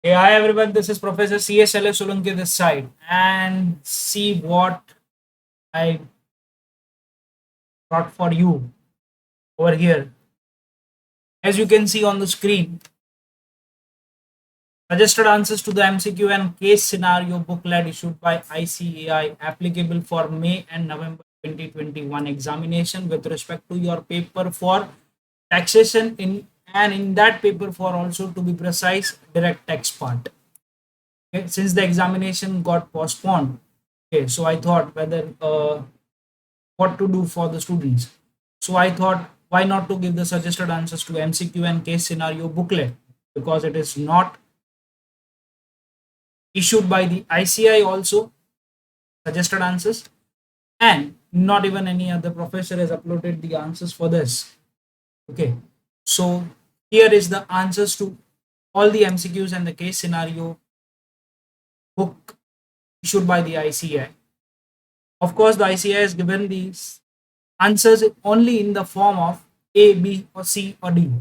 Hey, hi everyone, this is Professor CSLS Solanki this side, and see what I brought for you over here. As you can see on the screen, suggested answers to the MCQ and case scenario booklet issued by ICAI applicable for May and November 2021 examination with respect to your paper for taxation in that paper for also to be precise direct tax part. Okay, since the examination got postponed, okay, so I thought whether what to do for the students. So I thought, why not to give the suggested answers to MCQ and case scenario booklet, because it is not issued by the ICI also suggested answers, and not even any other professor has uploaded the answers for this. Okay, so here is the answers to all the MCQs and the case scenario book issued by the ICI. Of course, the ICI has given these answers only in the form of A, B, or C, or D,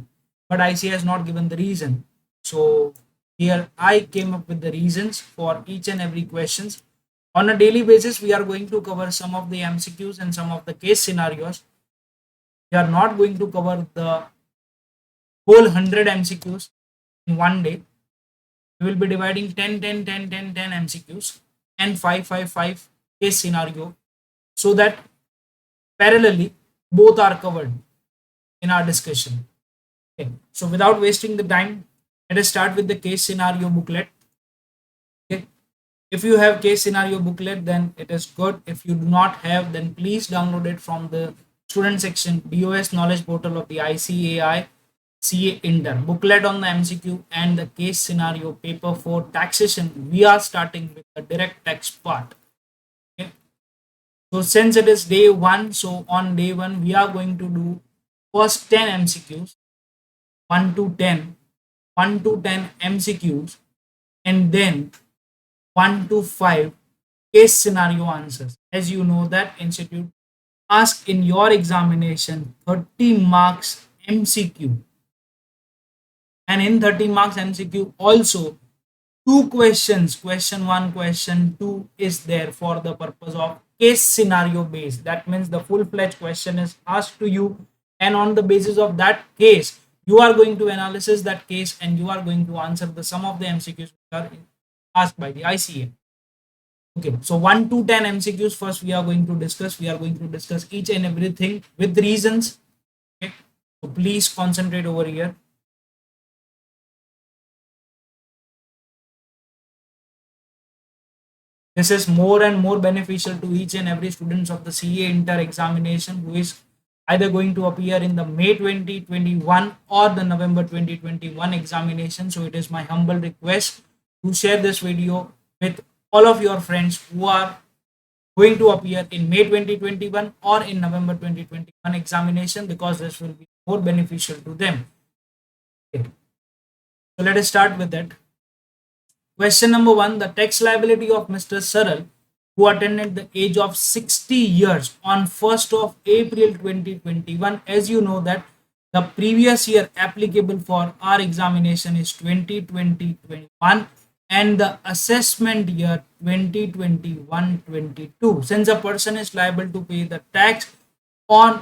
but ICI has not given the reason. So here I came up with the reasons for each and every questions. On a daily basis, we are going to cover some of the MCQs and some of the case scenarios. We are not going to cover the whole 100 MCQs in one day. We will be dividing 10, 10, 10, 10, 10 MCQs and 5, 5, 5 case scenario, so that parallelly both are covered in our discussion. Okay. So without wasting the time, let us start with the case scenario booklet. Okay. If you have case scenario booklet, then it is good. If you do not have, then please download it from the student section BOS knowledge portal of the ICAI CA Inter. Booklet on the MCQ and the case scenario paper for taxation. We are starting with the direct tax part. Okay. So since it is day one, so on day one we are going to do first 10 MCQs, 1 to 10, 1 to 10 MCQs, and then 1 to 5 case scenario answers. As you know that institute ask in your examination 30 marks MCQ, and in 30 marks MCQ also two questions, question 1, question 2 is there for the purpose of case scenario based. That means the full fledged question is asked to you, and on the basis of that case you are going to analysis that case and you are going to answer the sum of the MCQs which are asked by the ICA. Okay, so 1 to 10 MCQs first we are going to discuss. We are going to discuss each and everything with reasons. Okay, so please concentrate over here. This is more and more beneficial to each and every students of the CA Inter examination who is either going to appear in the May 2021 or the November 2021 examination. So it is my humble request to share this video with all of your friends who are going to appear in May 2021 or in November 2021 examination, because this will be more beneficial to them. Okay. So let us start with that. Question number one, the tax liability of Mr. Saral, who attended the age of 60 years on 1st of April 2021. As you know that the previous year applicable for our examination is 2020-21 and the assessment year 2021-22. Since a person is liable to pay the tax on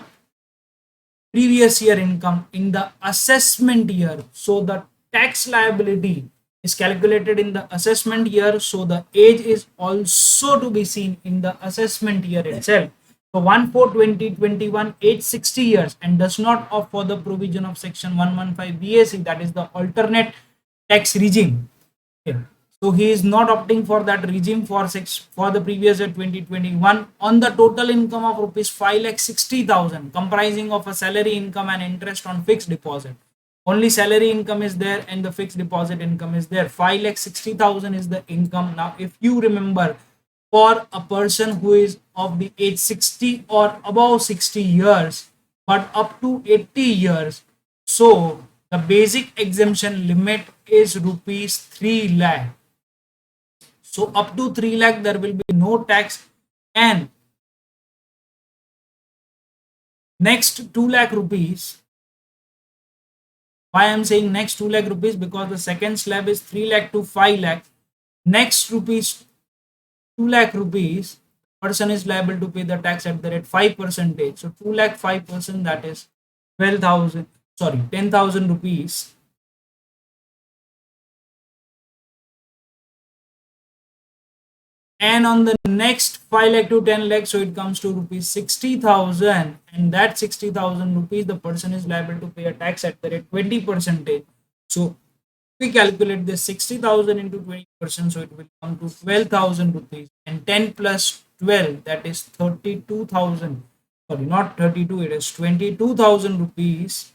previous year income in the assessment year, so the tax liability is calculated in the assessment year, so the age is also to be seen in the assessment year itself. So 1 for 2021 age 60 years and does not opt for the provision of section 115 BAC, that is the alternate tax regime. Okay. So he is not opting for that regime for the previous year 2021 on the total income of rupees 5,60,000, comprising of a salary income and interest on fixed deposit. Only salary income is there and the fixed deposit income is there. 5,60,000 is the income. Now, if you remember, for a person who is of the age 60 or above 60 years, but up to 80 years, so the basic exemption limit is rupees 3 lakh. So up to 3 lakh there will be no tax, and next 2 lakh rupees Why I'm saying next 2 lakh rupees? Because the second slab is 3 lakh to 5 lakh. Next rupees 2 lakh rupees, person is liable to pay the tax at the rate 5%. So 2 lakh 5%, that is 12,000, sorry, 10,000 rupees. And on the next 5 lakh to 10 lakh, so it comes to rupees 60,000, and that 60,000 rupees, the person is liable to pay a tax at the rate 20%. So we calculate this 60,000 into 20%, so it will come to 12,000 rupees, and 10 plus 12, that is 32,000. Sorry, not 32, it is 22,000 rupees,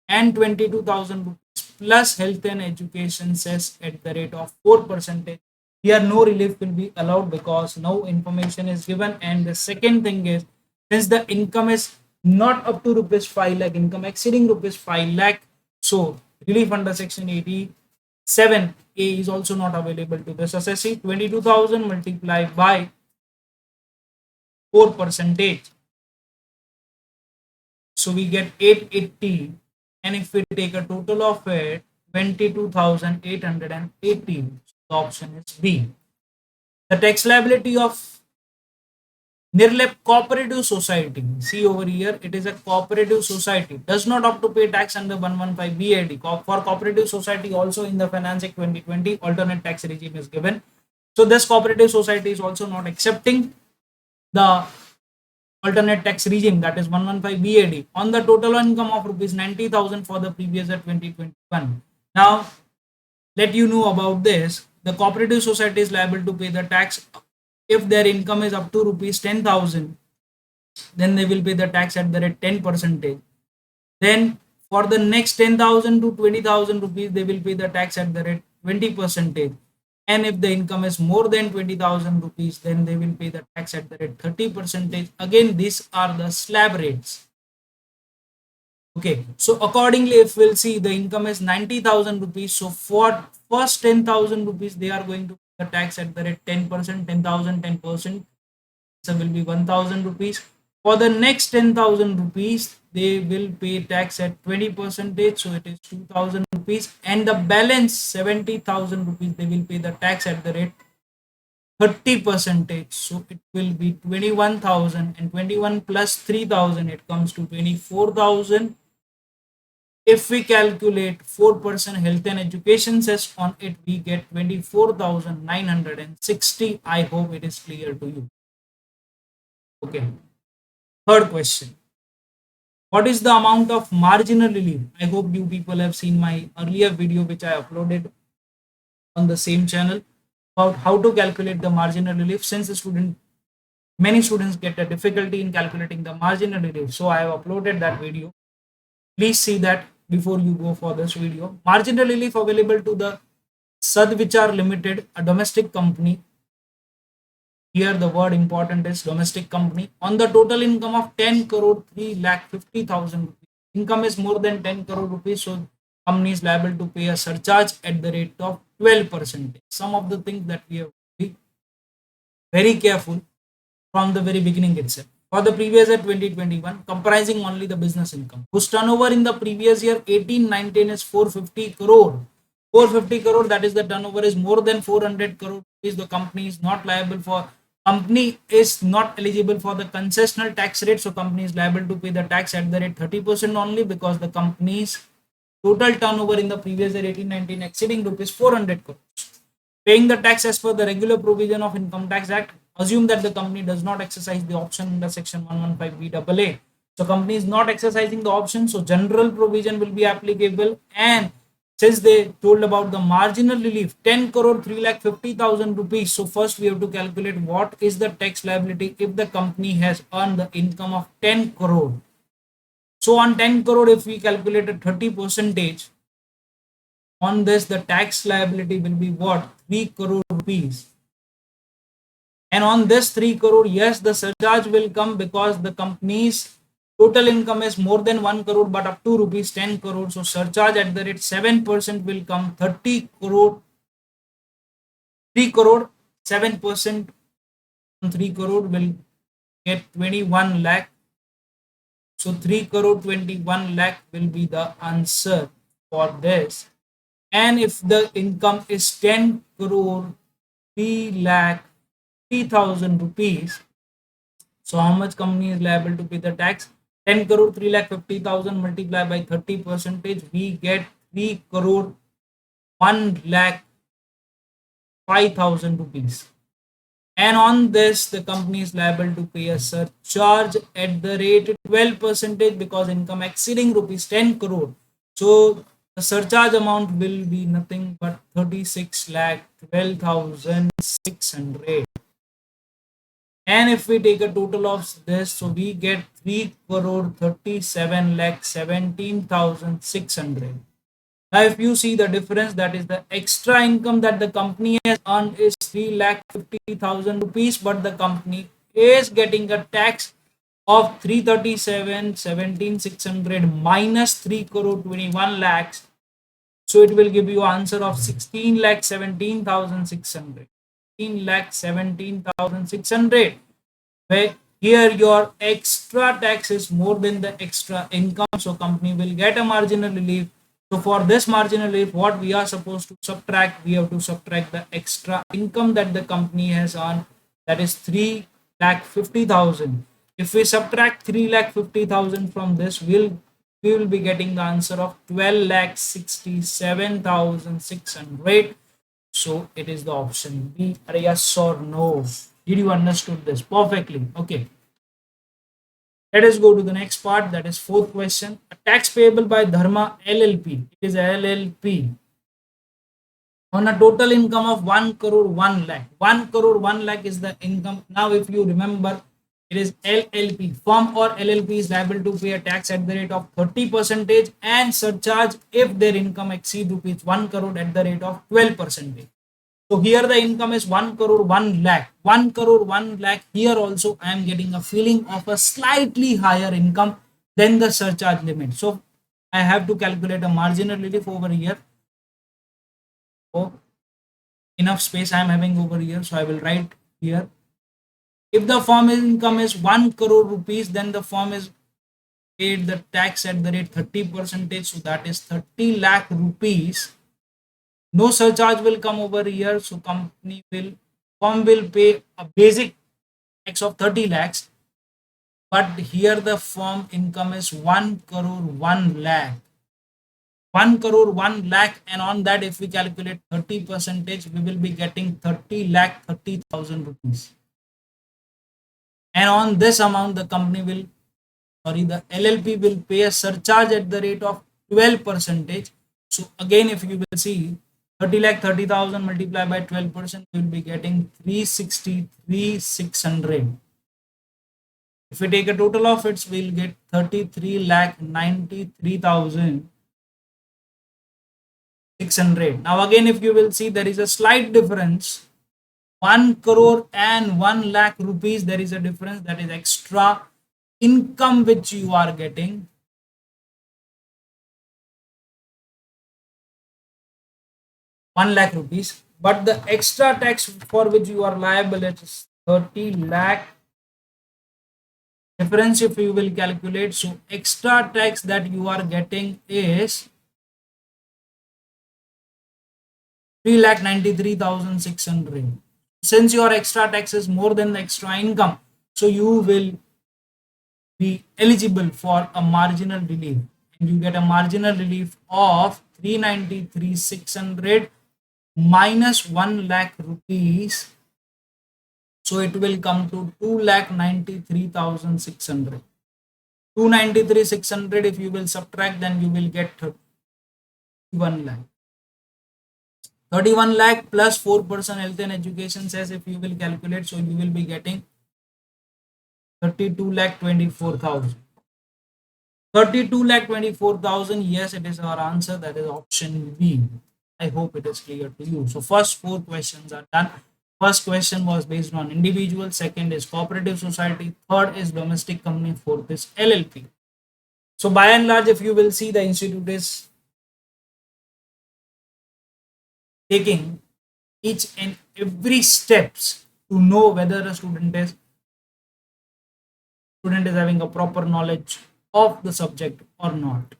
and 22,000 rupees plus health and education cess at the rate of 4%. Here no relief will be allowed because no information is given. And the second thing is, since the income is not up to rupees 5 lakh, income exceeding rupees 5 lakh, so relief under section 87A is also not available to this assessee. 22,000 multiplied by 4%, so we get 880, and if we take a total of it, 22,818. The option is B. The tax liability of Nirlep Cooperative Society. See over here, it is a cooperative society. Does not have to pay tax under 115 BAD. For cooperative society, also in the Finance Act 2020, alternate tax regime is given. So this cooperative society is also not accepting the alternate tax regime, that is 115 BAD, on the total income of rupees 90,000 for the previous year 2021. Now, let you know about this. The cooperative society is liable to pay the tax if their income is up to rupees 10,000. Then they will pay the tax at the rate 10%. Then for the next 10,000 to 20,000 rupees, they will pay the tax at the rate 20%. And if the income is more than 20,000 rupees, then they will pay the tax at the rate 30%. Again, these are the slab rates. Okay, so accordingly, if we'll see the income is 90,000 rupees, so for first 10,000 rupees, they are going to pay the tax at the rate 10%, 10,000, 10%. So will be 1,000 rupees. For the next 10,000 rupees, they will pay tax at 20%, so it is 2,000 rupees, and the balance 70,000 rupees, they will pay the tax at the rate 30%, so it will be 21,000, and 21 plus 3,000, it comes to 24,000. If we calculate 4% health and education cess on it, we get 24,960. I hope it is clear to you. Okay. Third question. What is the amount of marginal relief? I hope you people have seen my earlier video which I uploaded on the same channel about how to calculate the marginal relief, since many students get a difficulty in calculating the marginal relief. So I have uploaded that video. Please see that before you go for this video. Marginal relief available to the Sadvichar Limited, a domestic company. Here the word important is domestic company. On the total income of 10 crore 3 lakh 50,000 rupees. Income is more than 10 crore rupees, so company is liable to pay a surcharge at the rate of 12%. Some of the things that we have to be very careful from the very beginning itself. For the previous year 2021, comprising only the business income, whose turnover in the previous year 18-19 is 450 crore. 450 crore, that is the turnover is more than 400 crore rupees. The company is not liable for, company is not eligible for the concessional tax rate, so company is liable to pay the tax at the rate 30% only, because the company's total turnover in the previous year 18-19 exceeding rupees 400 crore. Paying the tax as per the regular provision of Income Tax Act. Assume that the company does not exercise the option under section 115BAA. So company is not exercising the option, so general provision will be applicable. And since they told about the marginal relief 10 crore 3 lakh 50,000 rupees, so first we have to calculate what is the tax liability if the company has earned the income of 10 crore. So on 10 crore, if we calculate a 30%, on this the tax liability will be what? 3 crore rupees. And on this 3 crore, yes, the surcharge will come because the company's total income is more than 1 crore but up to rupees 10 crore. So surcharge at the rate 7% will come. 30 crore, 3 crore, 7% on 3 crore will get 21 lakh. So 3 crore 21 lakh will be the answer for this. And if the income is 10 crore 3 lakh 3,000 rupees, so how much company is liable to pay the tax? 10 crore 3 lakh 50,000 multiplied by 30 percentage, we get 3 crore 1 lakh 5,000 rupees. And on this, the company is liable to pay a surcharge at the rate 12 percentage because income exceeding rupees 10 crore. So the surcharge amount will be nothing but 36 lakh 12,600. And if we take a total of this, so we get 3 crore 37 lakh 17,600. Now, if you see the difference, that is the extra income that the company has earned is 3 lakh 50,000 rupees, but the company is getting a tax of 337 17,600 minus 3 crore 21 lakhs. So it will give you answer of 16 lakh 17,600. 16 lakh 17,600. Where here your extra tax is more than the extra income, so company will get a marginal relief. So for this marginal relief, what we are supposed to subtract, we have to subtract the extra income that the company has earned, that is 3 lakh 50,000. If we subtract 3 lakh 50,000 from this, we will be getting the answer of 12 lakh 67,600. So it is the option B. Yes or no? Did you understood this perfectly? Okay. Let us go to the next part, that is fourth question. A tax payable by Dharma LLP. It is LLP on a total income of 1 crore 1 lakh. 1 crore 1 lakh is the income. Now, if you remember, it is LLP. Firm or LLP is liable to pay a tax at the rate of 30 percentage and surcharge if their income exceed rupees 1 crore at the rate of 12 percentage. So here the income is 1 crore 1 lakh. 1 crore 1 lakh. Here also I am getting a feeling of a slightly higher income than the surcharge limit. So I have to calculate a marginal relief over here. So enough space I am having over here. So I will write here. If the firm income is 1 crore rupees, then the firm is paid the tax at the rate 30 percentage. So that is 30 lakh rupees. No surcharge will come over here, so firm will pay a basic tax of 30 lakhs, but here the firm income is 1 crore 1 lakh. 1 crore 1 lakh, and on that if we calculate 30 percentage, we will be getting 30 lakh 30,000 rupees. And on this amount, the LLP will pay a surcharge at the rate of 12 percentage. So again, if you will see, 30 lakh 30,000 multiplied by 12%, you will be getting 363,600. If we take a total of it, we will get 33 lakh 93,600. Now again, if you will see, there is a slight difference. 1 crore and 1 lakh rupees, there is a difference, that is extra income which you are getting. 1 lakh rupees, but the extra tax for which you are liable is 30 lakh. Difference if you will calculate, so extra tax that you are getting is 3,93,600. Since your extra tax is more than the extra income, so you will be eligible for a marginal relief, and you get a marginal relief of 393,600 minus 1 lakh rupees, so it will come to 2,93,600. 293,600 if you will subtract, then you will get 31 lakh. 31 lakh plus 4% health and education cess, if you will calculate, so you will be getting 32 lakh 24,000. 32 lakh 24,000. Yes, it is our answer. That is option B. I hope it is clear to you. So first 4 questions are done. First question was based on individual, second is cooperative society, third is domestic company, fourth is LLP. So by and large, if you will see, the institute is taking each and every steps to know whether a student is having a proper knowledge of the subject or not.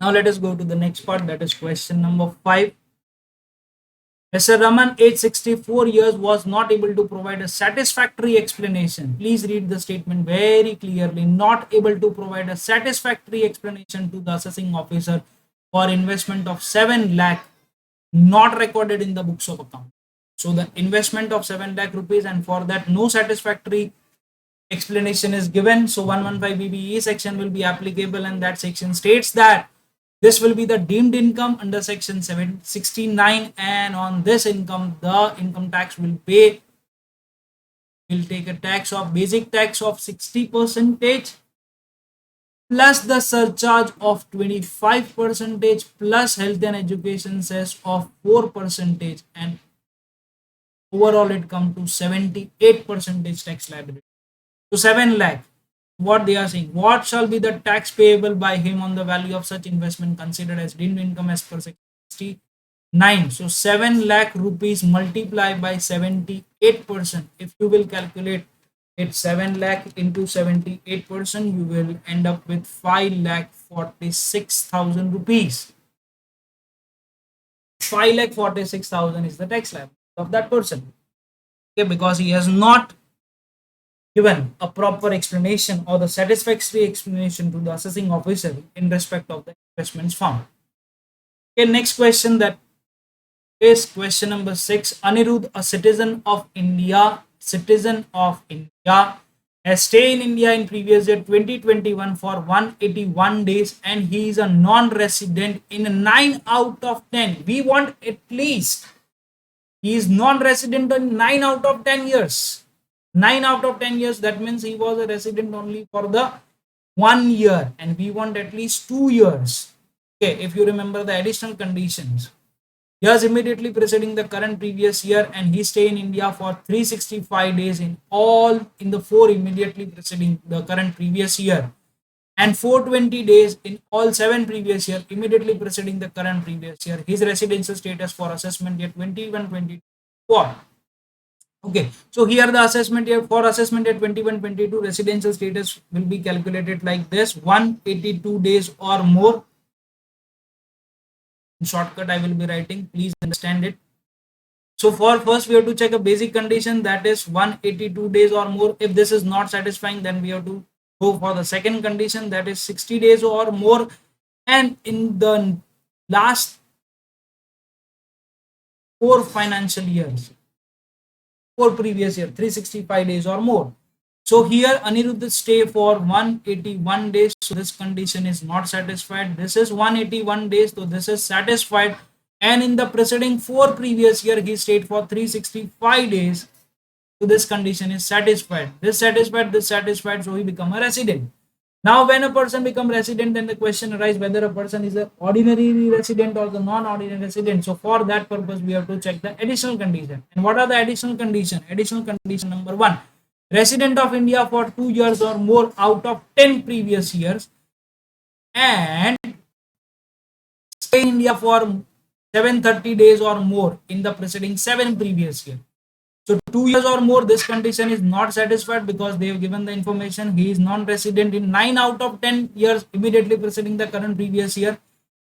Now let us go to the next part, that is question number 5. Mr. Raman, age 64 years, was not able to provide a satisfactory explanation. Please read the statement very clearly. Not able to provide a satisfactory explanation to the assessing officer for investment of 7 lakh not recorded in the books of account. So the investment of 7 lakh rupees, and for that no satisfactory explanation is given. So 115 BBE section will be applicable, and that section states that this will be the deemed income under section 769, and on this income the income tax will take a tax of basic tax of 60 percentage plus the surcharge of 25 percentage plus health and education cess of 4 percentage, and overall it comes to 78 percentage tax liability. So 7 lakh, what they are saying, what shall be the tax payable by him on the value of such investment considered as deemed income as per 69. So 7 lakh rupees multiplied by 78%. If you will calculate it 7 lakh into 78%, you will end up with 5 lakh 46,000 rupees. 5 lakh 46,000 is the tax liability of that person. Okay, because he has not given a proper explanation or the satisfactory explanation to the assessing officer in respect of the investments found. Okay, next question, that is question number 6. Anirudh, a citizen of India, has stayed in India in previous year 2021 for 181 days, and he is a non-resident in 9 out of 10. We want at least he is non-resident in 9 out of 10 years. 9 out of 10 years, that means he was a resident only for the 1 year, and we want at least 2 years. Okay, if you remember the additional conditions, years immediately preceding the current previous year, and he stay in India for 365 days in the 4 immediately preceding the current previous year, and 420 days in all 7 previous year immediately preceding the current previous year. His residential status for assessment year 21-22. Okay, so here the assessment year, for assessment year 21-22, residential status will be calculated like this: 182 days or more. In shortcut I will be writing, please understand it. So for first we have to check a basic condition, that is 182 days or more. If this is not satisfying, then we have to go for the second condition, that is 60 days or more, and in the last 4 financial years, 4 previous year, 365 days or more. So here Aniruddha stay for 181 days, so this condition is not satisfied. This is 181 days, so this is satisfied, and in the preceding 4 previous year he stayed for 365 days, so this condition is satisfied. This satisfied, so he become a resident. Now when a person become resident, then the question arises whether a person is an ordinary resident or the non-ordinary resident. So for that purpose we have to check the additional condition. And what are the additional condition? Additional condition number 1, resident of India for 2 years or more out of 10 previous years, and stay in India for 730 days or more in the preceding 7 previous years. So 2 years or more, this condition is not satisfied because they have given the information he is non-resident in 9 out of 10 years immediately preceding the current previous year.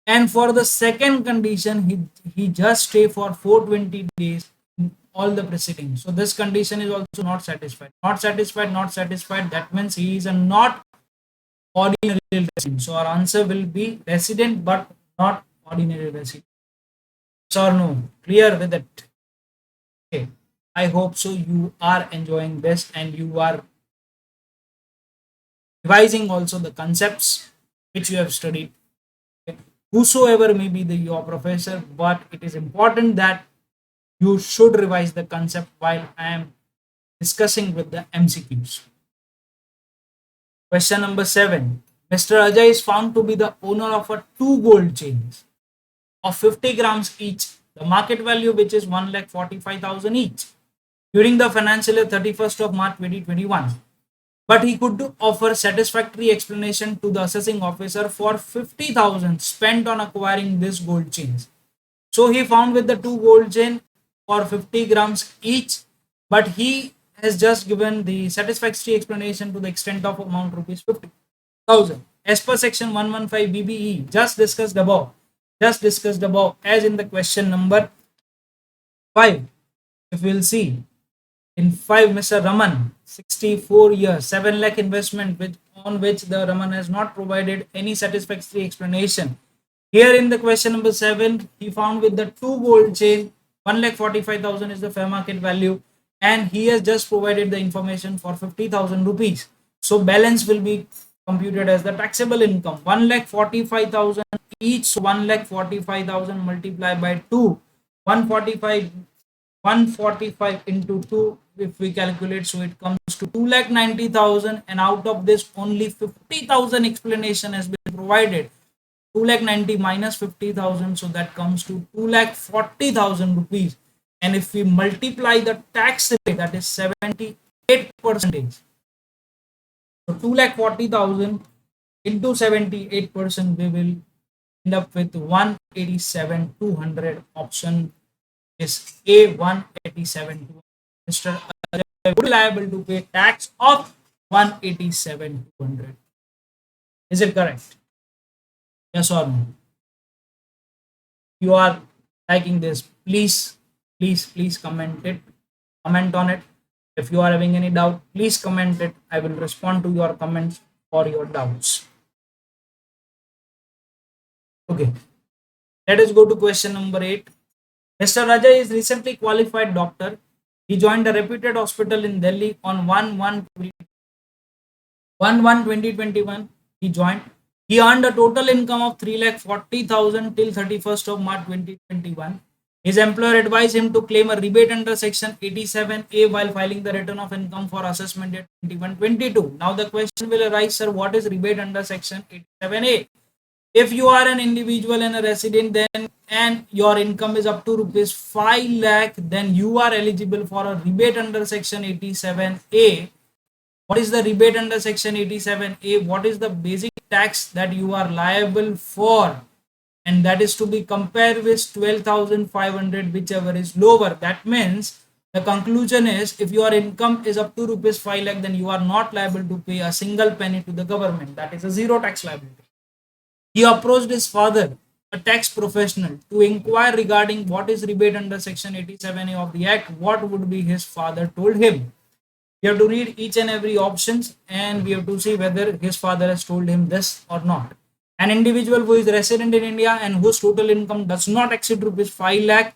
And for the second condition, he just stay for 420 days in all the preceding. So this condition is also not satisfied. Not satisfied. That means he is a not ordinary resident. So our answer will be resident but not ordinary resident. Yes or no? Clear with it? Okay. I hope so you are enjoying this and you are revising also the concepts which you have studied. Okay. Whosoever may be your professor, but it is important that you should revise the concept while I am discussing with the MCQs. Question number 7. Mr. Ajay is found to be the owner of 2 gold chains of 50 grams each, the market value which is 1,45,000 each, during the financial year 31st of March 2021. But he could offer satisfactory explanation to the assessing officer for 50,000 spent on acquiring this gold chains. So he found with the 2 gold chain for 50 grams each, but he has just given the satisfactory explanation to the extent of amount rupees 50,000. as per section 115 BBE, just discussed above, as in the question number 5. If we'll see in 5, Mr. Raman, 64 years, 7 lakh investment, on which the Raman has not provided any satisfactory explanation. Here in the question number 7, he found with the 2 gold chain, 1,45,000 is the fair market value, and he has just provided the information for 50,000 rupees. So balance will be computed as the taxable income. 1,45,000 each, so 1,45,000 multiplied by 2, 145 into 2, if we calculate, so it comes to 2,90,000, and out of this only 50,000 explanation has been provided. 2,90,000 minus 50,000, so that comes to 2,40,000 rupees. And if we multiply the tax rate, that is 78%. So 2,40,000 into 78%, we will end up with 187,200. Option is A, 187,200. Mr. Ajay would be liable to pay tax of 187,200. Is it correct? Yes or no? You are liking this, please comment on it. If you are having any doubt, please comment it. I will respond to your comments or your doubts. Okay, let us go to question number 8. Mr. Rajay is recently qualified doctor. He joined a reputed hospital in Delhi on 1/1/2021. He joined. He earned a total income of 3,40,000 till 31st of March 2021. His employer advised him to claim a rebate under section 87A while filing the return of income for assessment year 21-22. Now the question will arise, sir, what is rebate under section 87A? If you are an individual and a resident, then and your income is up to rupees 5 lakh, then you are eligible for a rebate under section 87A. What is the rebate under section 87A? What is the basic tax that you are liable for? And that is to be compared with 12,500, whichever is lower. That means the conclusion is, if your income is up to rupees 5 lakh, then you are not liable to pay a single penny to the government. That is a zero tax liability. He approached his father, a tax professional, to inquire regarding what is rebate under section 87A of the act. What would be his father told him? We have to read each and every options, and we have to see whether his father has told him this or not. An individual who is resident in India and whose total income does not exceed rupees 5 lakh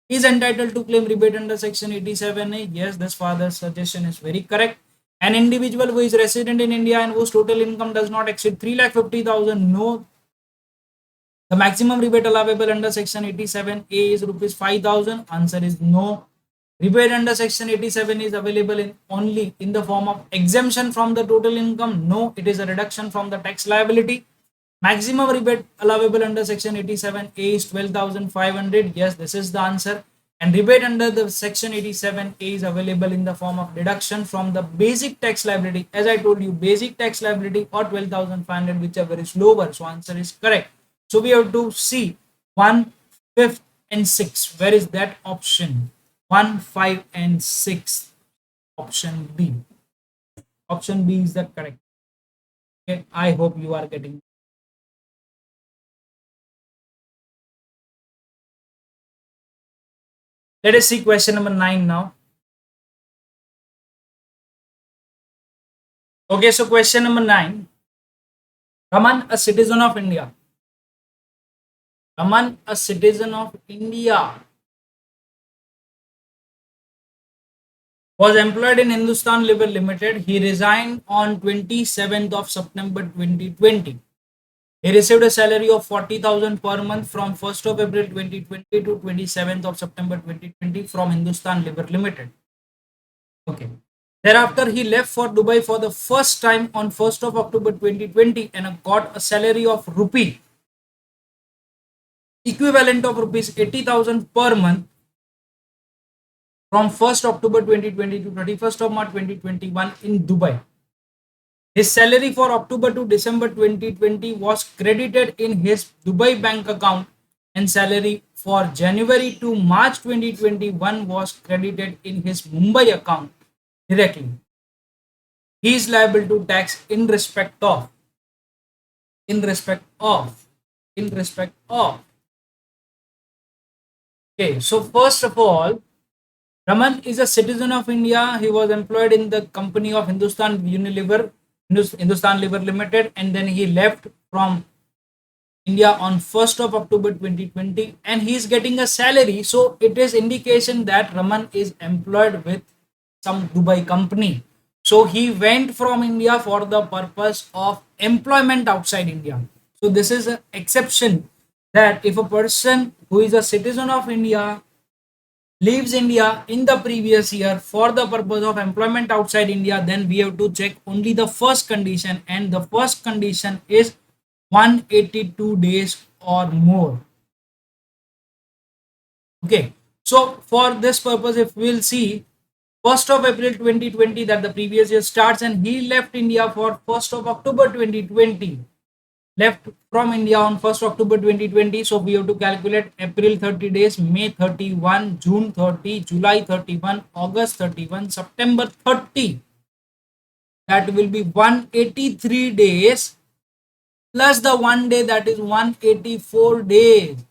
is entitled to claim rebate under section 87A. Yes, this father's suggestion is very correct. An individual who is resident in India and whose total income does not exceed 3,50,000, no. The maximum rebate allowable under section 87A is rupees 5,000. Answer is no. Rebate under section 87 is available only in the form of exemption from the total income. No, it is a reduction from the tax liability. Maximum rebate allowable under section 87A is 12,500. Yes, this is the answer. And rebate under the section 87A is available in the form of deduction from the basic tax liability. As I told you, basic tax liability or 12,500, whichever is lower. So answer is correct. So we have to see 1, 5, and 6. Where is that option? 1, 5, and 6. Option B. Option B is the correct. Okay, I hope you are getting. Let us see question number 9 now. Okay, so question number 9. Raman, a citizen of India. Raman, a citizen of India, was employed in Hindustan Lever Limited. He resigned on 27th of September 2020. He received a salary of 40,000 per month from 1st of April 2020 to 27th of September 2020 from Hindustan Lever Limited. Okay. Thereafter, he left for Dubai for the first time on 1st of October 2020 and got a salary of rupee equivalent of rupees 80,000 per month from 1st October 2020 to 31st of March 2021 in Dubai. His salary for October to December 2020 was credited in his Dubai bank account, and salary for January to March 2021 was credited in his Mumbai account directly. He is liable to tax in respect of in respect of, in respect of. Okay, so first of all, Raman is a citizen of India. He was employed in the company of Hindustan Unilever, Hindustan Liver Limited, and then he left from India on 1st of October 2020, and he is getting a salary. So it is indication that Raman is employed with some Dubai company. So he went from India for the purpose of employment outside India. So this is an exception that if a person who is a citizen of India leaves India in the previous year for the purpose of employment outside India, then we have to check only the first condition, and the first condition is 182 days or more. Okay, so for this purpose, if we'll see 1st of April 2020, that the previous year starts, and he left India for 1st of October 2020, left from India on 1st October 2020. So we have to calculate April 30 days, May 31, June 30, July 31, August 31, September 30. That will be 183 days plus the 1 day, that is 184 days.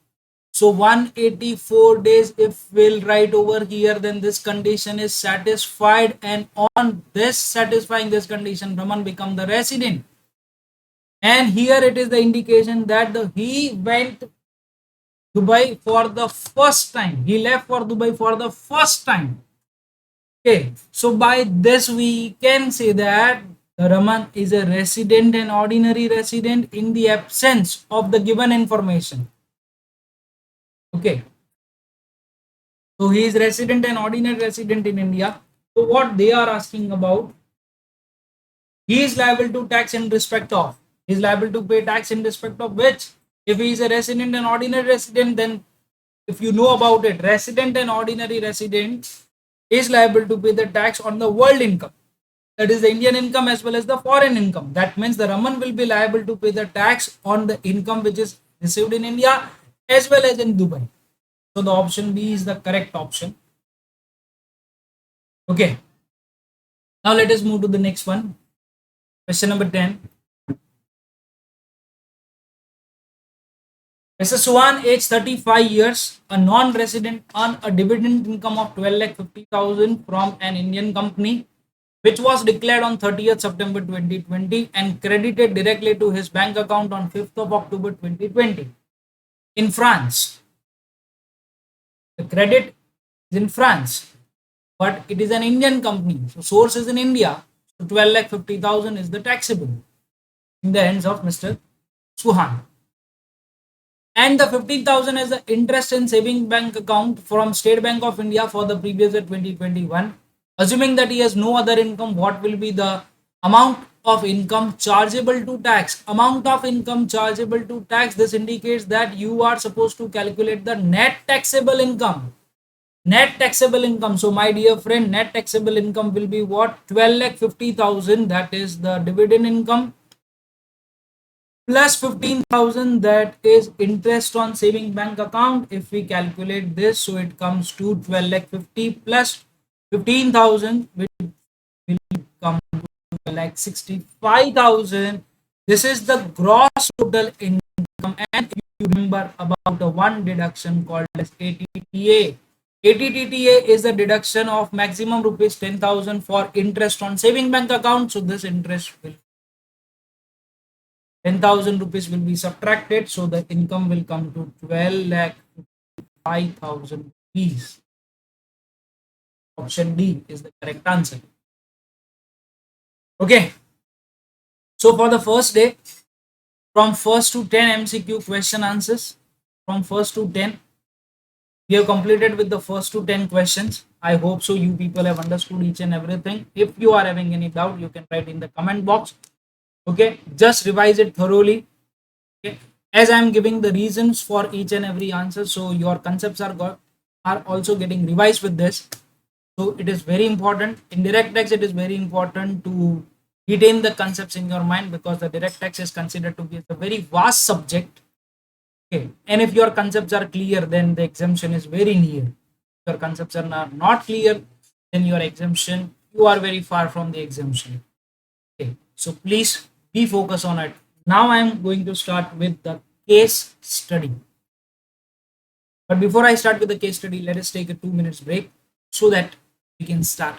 So 184 days, if we'll write over here, then this condition is satisfied, and on this satisfying this condition, Raman become the resident. And here it is the indication that he went Dubai for the first time. He left for Dubai for the first time. Okay, so by this we can say that Raman is a resident, an ordinary resident, in the absence of the given information. Okay, so he is resident and ordinary resident in India. So what they are asking about, he is liable to tax in respect of. He is liable to pay tax in respect of which? If he is a resident and ordinary resident, then if you know about it, resident and ordinary resident is liable to pay the tax on the world income. That is the Indian income as well as the foreign income. That means the Raman will be liable to pay the tax on the income which is received in India as well as in Dubai. So the option B is the correct option. Okay. Now let us move to the next one. Question number 10. Mr. Suhan, age 35 years, a non-resident, earned a dividend income of 12,50,000 from an Indian company, which was declared on 30th September 2020 and credited directly to his bank account on 5th of October 2020 in France. The credit is in France, but it is an Indian company. So source is in India. So 12,50,000 is the taxable in the hands of Mr. Suhan. And the 15,000 as the interest and saving bank account from State Bank of India for the previous year 2021. Assuming that he has no other income, what will be the amount of income chargeable to tax? Amount of income chargeable to tax, this indicates that you are supposed to calculate the net taxable income. Net taxable income. So my dear friend, net taxable income will be what? 12,50,000, that is the dividend income, plus 15,000, that is interest on saving bank account. If we calculate this, so it comes to 12,50,000 plus 15,000, which will come to like 65,000. This is the gross total income. And if you remember about the one deduction called as ATTA. ATTA is the deduction of maximum rupees 10,000 for interest on saving bank account. So this interest will 10,000 rupees will be subtracted, so the income will come to 12,05,000 rupees. Option D is the correct answer. Okay, so for the first day, from 1st to 10 MCQ question answers, from 1st to 10, we have completed with the first to 10 questions. I hope so you people have understood each and everything. If you are having any doubt, you can write in the comment box. Okay, just revise it thoroughly. Okay, as I am giving the reasons for each and every answer, so your concepts are also getting revised with this. So it is very important. In direct tax, it is very important to retain the concepts in your mind, because the direct tax is considered to be a very vast subject. Okay, and if your concepts are clear, then the exemption is very near. If your concepts are not clear, then your exemption, you are very far from the exemption. Okay, so please be focused on it. Now I am going to start with the case study. But before I start with the case study, let us take a 2 minutes break so that we can start.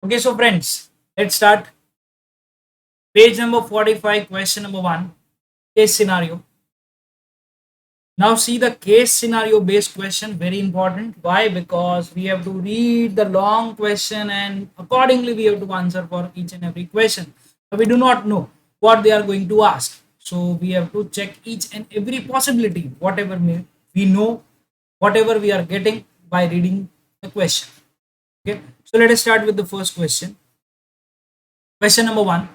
Okay, so friends, let's start. Page number 45, question number 1, case scenario. Now see the case scenario based question, very important. Why? Because we have to read the long question and accordingly we have to answer for each and every question. So we do not know what they are going to ask. So we have to check each and every possibility, whatever we know, whatever we are getting by reading the question. Okay, so let us start with the first question. Question number 1.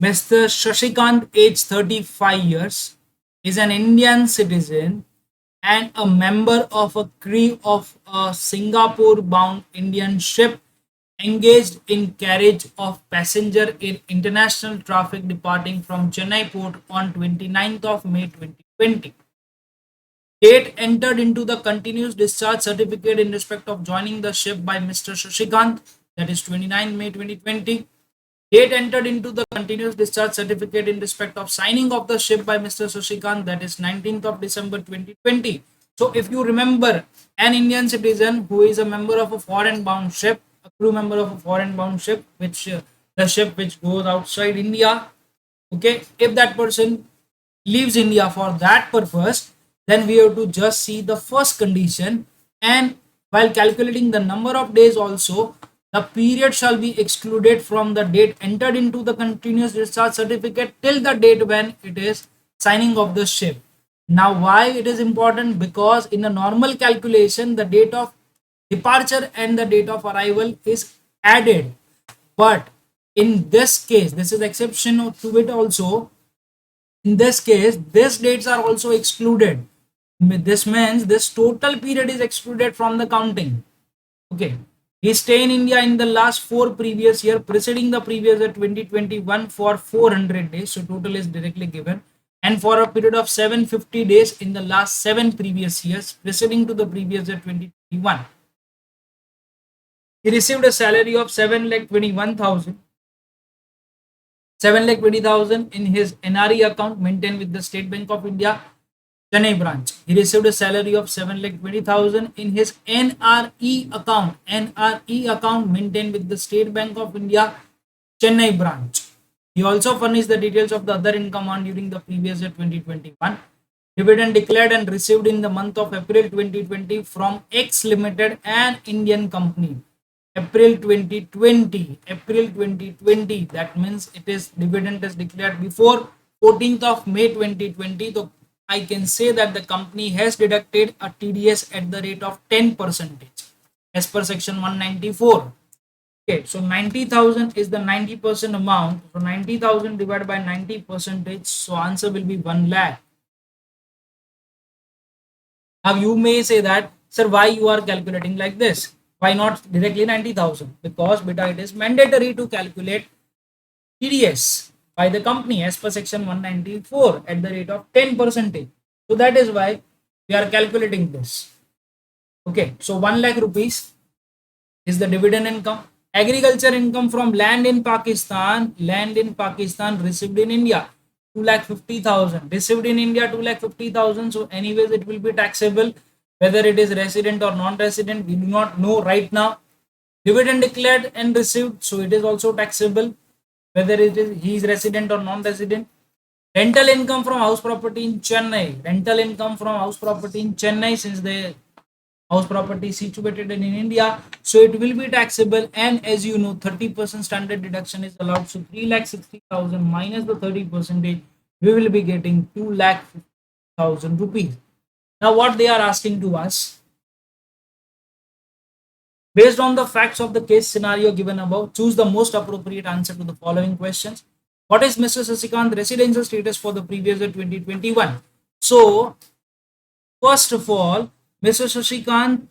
Mr. Shashikant, age 35 years, is an Indian citizen and a member of a crew of a Singapore bound Indian ship engaged in carriage of passenger in international traffic departing from Chennai port on 29th of May 2020. Date entered into the continuous discharge certificate in respect of joining the ship by Mr. Shashikant, that is 29 May 2020. Date entered into the continuous discharge certificate in respect of signing of the ship by Mr. Shashikant, that is 19th of December 2020. So if you remember, an Indian citizen who is a member of a foreign bound ship, a crew member of a foreign bound ship, which the ship which goes outside India, okay, if that person leaves India for that purpose, then we have to just see the first condition, and while calculating the number of days also, the period shall be excluded from the date entered into the continuous discharge certificate till the date when it is signing of the ship. Now why it is important? Because in a normal calculation the date of departure and the date of arrival is added, but in this case, this is exception to it also, in this case these dates are also excluded. This means this total period is excluded from the counting. Okay, he stay in India in the last 4 previous year preceding the previous year 2021 for 400 days, so total is directly given, and for a period of 750 days in the last 7 previous years preceding to the previous year 2021. He received a salary of 7,21,000 7,20,000 in his NRE account maintained with the State Bank of India, Chennai branch. He received a salary of 7,20,000 in his NRE account maintained with the State Bank of India, Chennai branch. He also furnished the details of the other income earned during the previous year 2021. Dividend declared and received in the month of April 2020 from X Limited, an Indian company. April 2020, that means it is dividend is declared before 14th of May 2020. So I can say that the company has deducted a TDS at the rate of 10% as per section 194. Okay, so 90,000 is the 90% amount. So 90,000 divided by 90 percentage. So answer will be 1 lakh. Now you may say that, sir, why you are calculating like this? Why not directly 90,000? Because beta, it is mandatory to calculate TDS by the company as per section 194 at the rate of 10%. So that is why we are calculating this. Okay, so 1 lakh rupees is the dividend income. Agriculture income from land in Pakistan received in India 2,50,000, received in India 2,50,000. So anyways it will be taxable whether it is resident or non-resident, we do not know right now. Dividend declared and received, so it is also taxable whether it is he is resident or non-resident. Rental income from house property in Chennai, rental income from house property in Chennai, since the house property is situated in India, so it will be taxable. And as you know, 30% standard deduction is allowed. So 3,60,000 minus the 30%, we will be getting 2,50,000 rupees. Now, what they are asking to us, based on the facts of the case scenario given above, choose the most appropriate answer to the following questions. What is Mr. Sasikant residential status for the previous year 2021? So, first of all, Mr. Sasikant,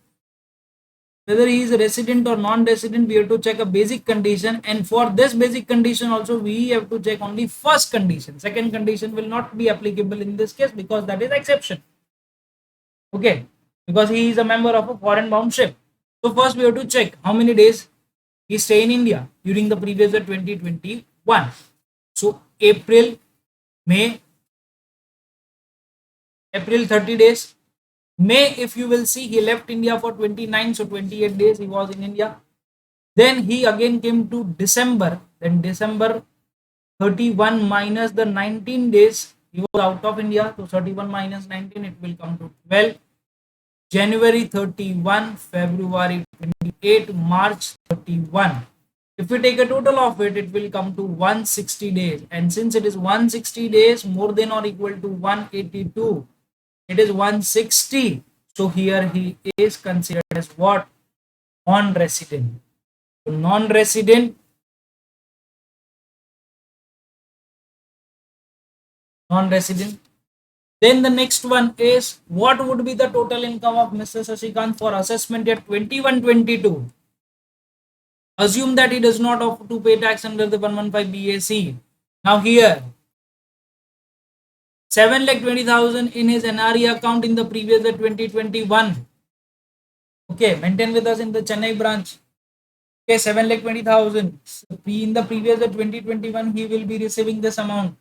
whether he is a resident or non-resident, we have to check a basic condition, and for this basic condition also we have to check only first condition. Second condition will not be applicable in this case because that is exception. Okay, because he is a member of a foreign bound ship. So first we have to check how many days he stay in India during the previous year 2021. So April, May, April 30 days. May, if you will see, he left India for 29, so 28 days he was in India. Then he again came to December. Then December 31 minus the 19 days he was out of India. So 31 minus 19, it will come to 12. January 31, February 28, March 31. If we take a total of it, it will come to 160 days. And since it is 160 days, more than or equal to 182, it is 160. So here he is considered as what? Non-resident. So non-resident, non-resident. Then the next one is, what would be the total income of Mr. Sasikant for assessment year 21-22? Assume that he does not have to pay tax under the 115 BAC. Now here, 7,20,000 in his NRE account in the previous year 2021. Okay, maintain with us in the Chennai branch. Okay, 7,20,000 in the previous year 2021, he will be receiving this amount.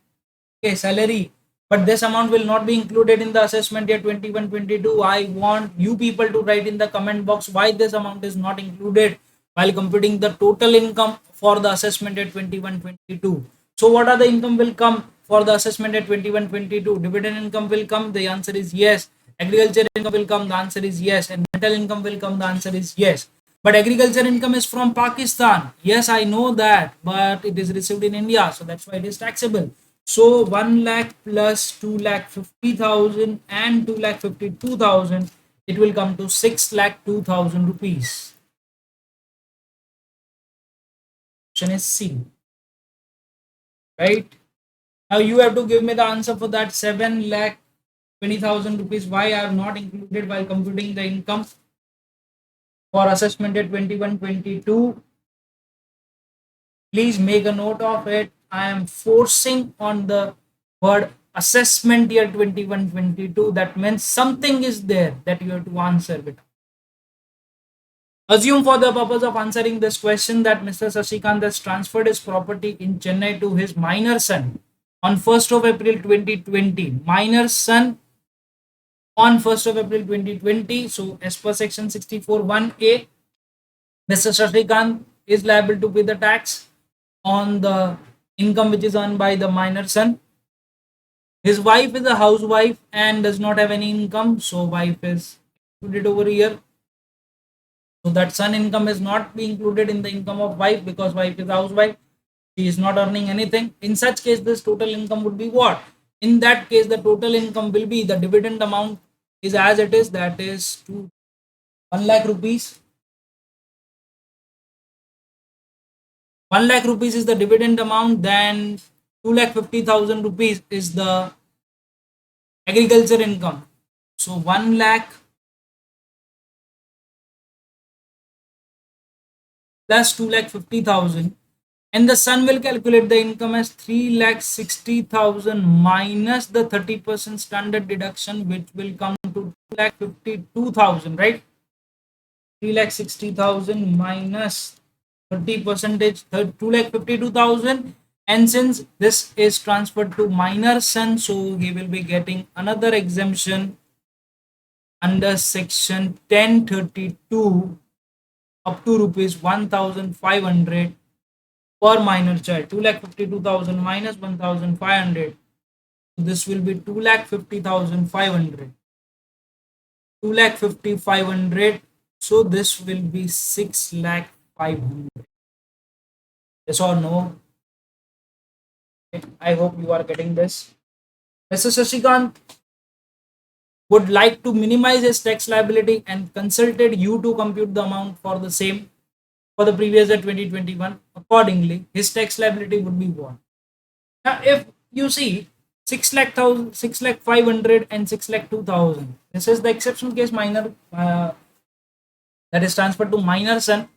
Okay, salary, but this amount will not be included in the assessment year 21-22. I want you people to write in the comment box why this amount is not included while computing the total income for the assessment year 21-22. So what are the income will come for the assessment year 21-22? Dividend income will come, the answer is yes. Agriculture income will come, the answer is yes. And rental income will come, the answer is yes. But agriculture income is from Pakistan. Yes, I know that, but it is received in India, so that's why it is taxable. So 1 lakh plus 2,50,000 and 2,52,000, it will come to 6,02,000 rupees. Option is C. Right? Now you have to give me the answer for that 7,20,000 rupees. Why I have not included while computing the income for assessment at 21-22. Please make a note of it. I am forcing on the word assessment year 21-22. That means something is there that you have to answer with. Assume for the purpose of answering this question that Mr. Sasikant has transferred his property in Chennai to his minor son on 1st of April 2020. Minor son on 1st of April 2020. So as per section 64(1)(a), Mr. Sasikant is liable to pay the tax on the income which is earned by the minor son. His wife is a housewife and does not have any income, so wife is included over here. So that son income is not be included in the income of wife because wife is a housewife. She is not earning anything. In such case, this total income would be what? In that case, the total income will be, the dividend amount is as it is, that is 1 lakh rupees. 1 lakh rupees is the dividend amount, then 2,50,000 rupees is the agriculture income. So 1 lakh plus 2,50,000, and the son will calculate the income as 3,60,000 minus the 30% standard deduction, which will come to 2,52,000, right? 3,60,000 minus 30 percentage, 2,52,000, and since this is transferred to minor son, so he will be getting another exemption under section 1032 up to rupees 1,500 per minor child. 2,52,000 minus 1,500, this will be 2,50,500. 2,50,500, so this will be 6,500. Yes or no? I hope you are getting this. Mr. Shashikant would like to minimize his tax liability and consulted you to compute the amount for the same for the previous year 2021. Accordingly, his tax liability would be what? Now, if you see 6,00,000, 6,500, and 6,02,000, this is the exceptional case minor that is transferred to minor son.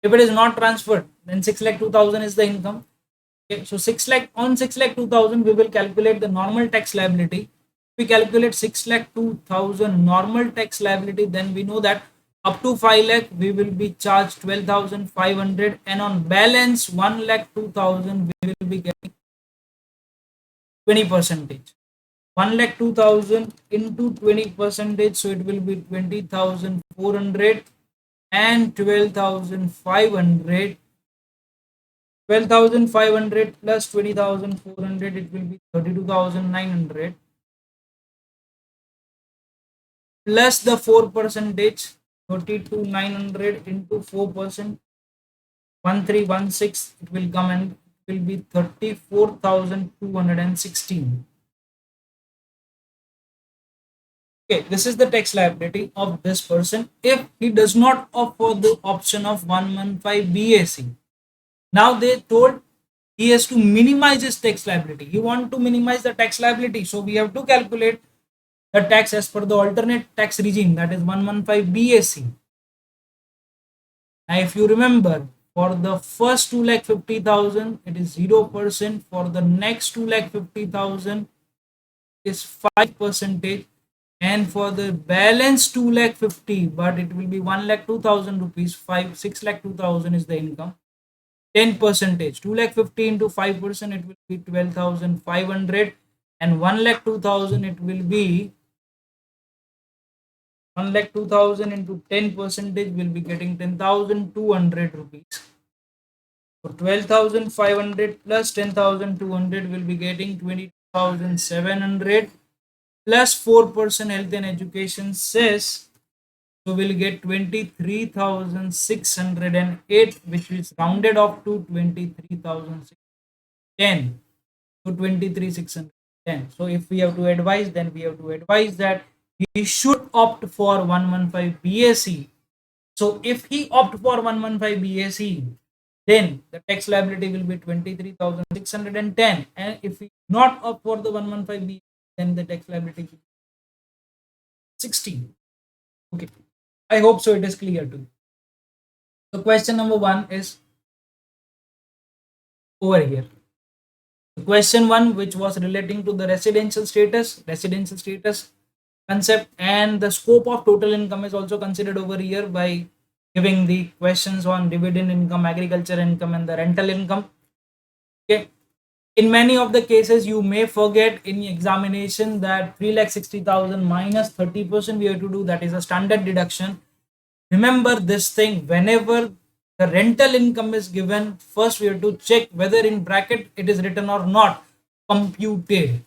If it is not transferred, then 6,02,000 is the income. Okay, so 6 lakh on 6,02,000, we will calculate the normal tax liability. If we calculate 6,02,000 normal tax liability, then we know that up to 5 lakh we will be charged 12,500, and on balance 1,02,000 we will be getting 20 percentage. 1,02,000 into 20 percentage, so it will be 20,400 and 12,500. 12,500 plus 20,400, it will be 32,900 plus the 4 percentage, 32,900 into 4%, 1,316, it will come and it will be 34,216. Okay, this is the tax liability of this person if he does not opt for the option of 115 BAC. Now they told he has to minimize his tax liability. He want to minimize the tax liability, so we have to calculate the tax as per the alternate tax regime, that is 115 BAC. Now if you remember, for the first 2,50,000 it is 0%, for the next 2,50,000 is 5%, and for the balance 2,50,000, but it will be 1,02,000 rupees, 6,02,000 is the income. 10 percentage, 2,50,000 into 5%, it will be 12,500, and 1,02,000, it will be 1,02,000 into 10 percentage will be getting 10,200 rupees. So 12,500 plus 10,200 will be getting 20,700 plus 4% health and education cess. So we'll get 23,608, which is rounded off to 23,610. So 23,610. So if we have to advise, then we have to advise that he should opt for 115 BAC. So if he opt for 115 BAC, then the tax liability will be 23,610. And if he not opt for the 115 BAC, then the tax liability will be 16. Okay. I hope so it is clear to you. So question number 1 is over here. Question 1, which was relating to the residential status concept, and the scope of total income is also considered over here by giving the questions on dividend income, agriculture income, and the rental income. Okay. In many of the cases, you may forget in examination that 3,60,000 minus 30% we have to do, that is a standard deduction. Remember this thing, whenever the rental income is given, first we have to check whether in bracket it is written or not computed.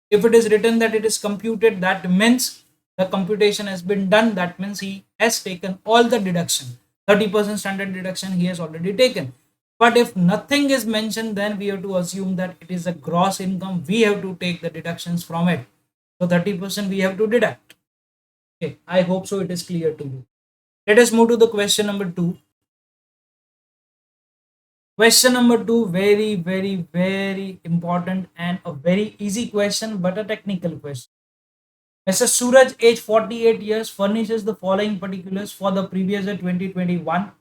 If it is written that it is computed, that means the computation has been done, that means he has taken all the deduction. 30% standard deduction he has already taken. But if nothing is mentioned, then we have to assume that it is a gross income, we have to take the deductions from it. So 30% we have to deduct. Okay, I hope so it is clear to you. Let us move to the question number 2. Question number two, very, very, very important and a very easy question, but a technical question. Mr. Suraj, age 48 years, furnishes the following particulars for the previous year 2021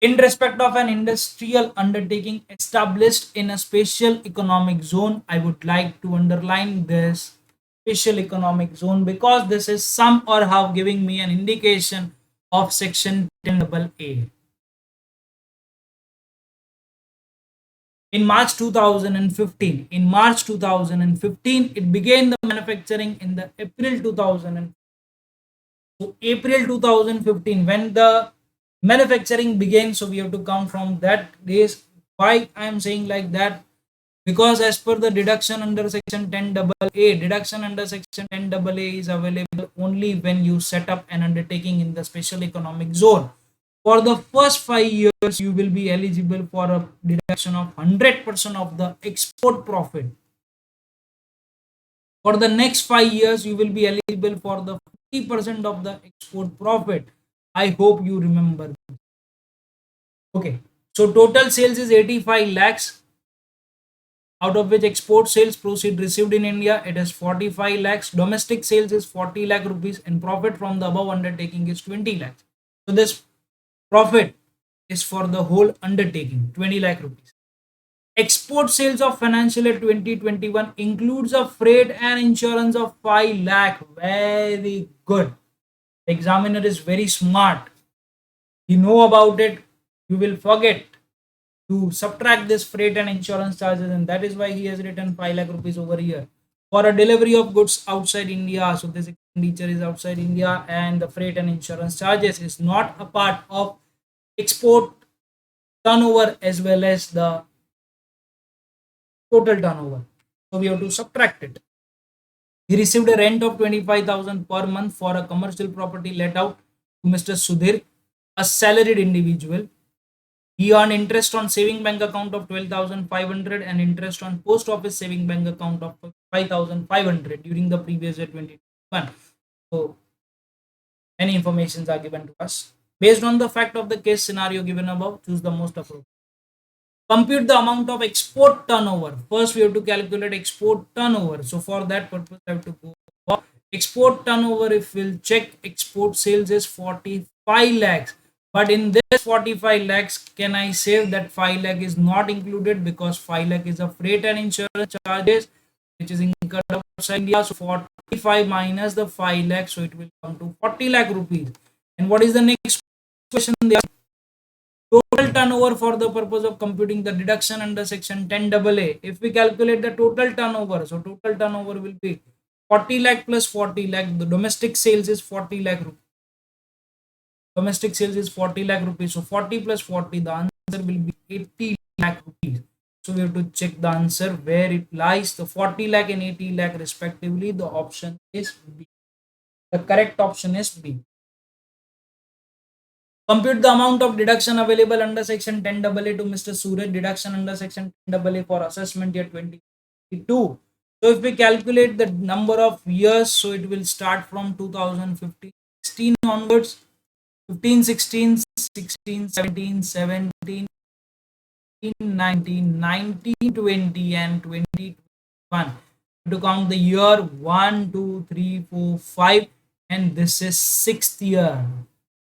in respect of an industrial undertaking established in a special economic zone. I would like to underline this special economic zone because this is some or how giving me an indication of section 10AA. In March 2015, it began the manufacturing in the April 2000. So April 2015, when the manufacturing began, so we have to count from that days. Why I am saying like that? Because as per the deduction under section 10AA, deduction under section 10AA is available only when you set up an undertaking in the special economic zone. For the first 5 years, you will be eligible for a deduction of 100% of the export profit. For the next 5 years, you will be eligible for the 50% of the export profit. I hope you remember. Okay. So total sales is 85 lakhs, out of which export sales proceed received in India, it is 45 lakhs. Domestic sales is 40 lakh rupees and profit from the above undertaking is 20 lakhs. So this profit is for the whole undertaking, 20 lakh rupees. Export sales of financial year 2021 includes a freight and insurance of 5 lakh. Very good. The examiner is very smart. You know about it. You will forget to subtract this freight and insurance charges, and that is why he has written 5 lakh rupees over here. For a delivery of goods outside India, so this expenditure is outside India, and the freight and insurance charges is not a part of export turnover as well as the total turnover. So we have to subtract it. He received a rent of 25,000 per month for a commercial property let out to Mr. Sudhir, a salaried individual. He earned interest on saving bank account of 12,500 and interest on post office saving bank account of 5,500 during the previous year 2021. So many informations are given to us. Based on the fact of the case scenario given above, choose the most appropriate. Compute the amount of export turnover. First, we have to calculate export turnover. So for that purpose, I have to go for export turnover. If we'll check, export sales is 45 lakhs. But in this 45 lakhs, can I say that 5 lakh is not included because 5 lakh is a freight and insurance charges which is incurred outside India. So 45 minus the 5 lakh, so it will come to 40 lakh rupees. And what is the next question? Total turnover for the purpose of computing the deduction under section 10AA. If we calculate the total turnover, so total turnover will be 40 lakh plus 40 lakh. The domestic sales is 40 lakh rupees. Domestic sales is 40 lakh rupees. So 40 plus 40, the answer will be 80 lakh rupees. So we have to check the answer where it lies. The 40 lakh and 80 lakh respectively. The option is B. The correct option is B. Compute the amount of deduction available under section 10AA to Mr. Suraj. Deduction under section 10AA for assessment year 2022. So if we calculate the number of years, so it will start from 2015 16 onwards. 15, 16, 16, 17, 17, 19, 19, 20 and 21. To count the year 1, 2, 3, 4, 5, and this is 6th year.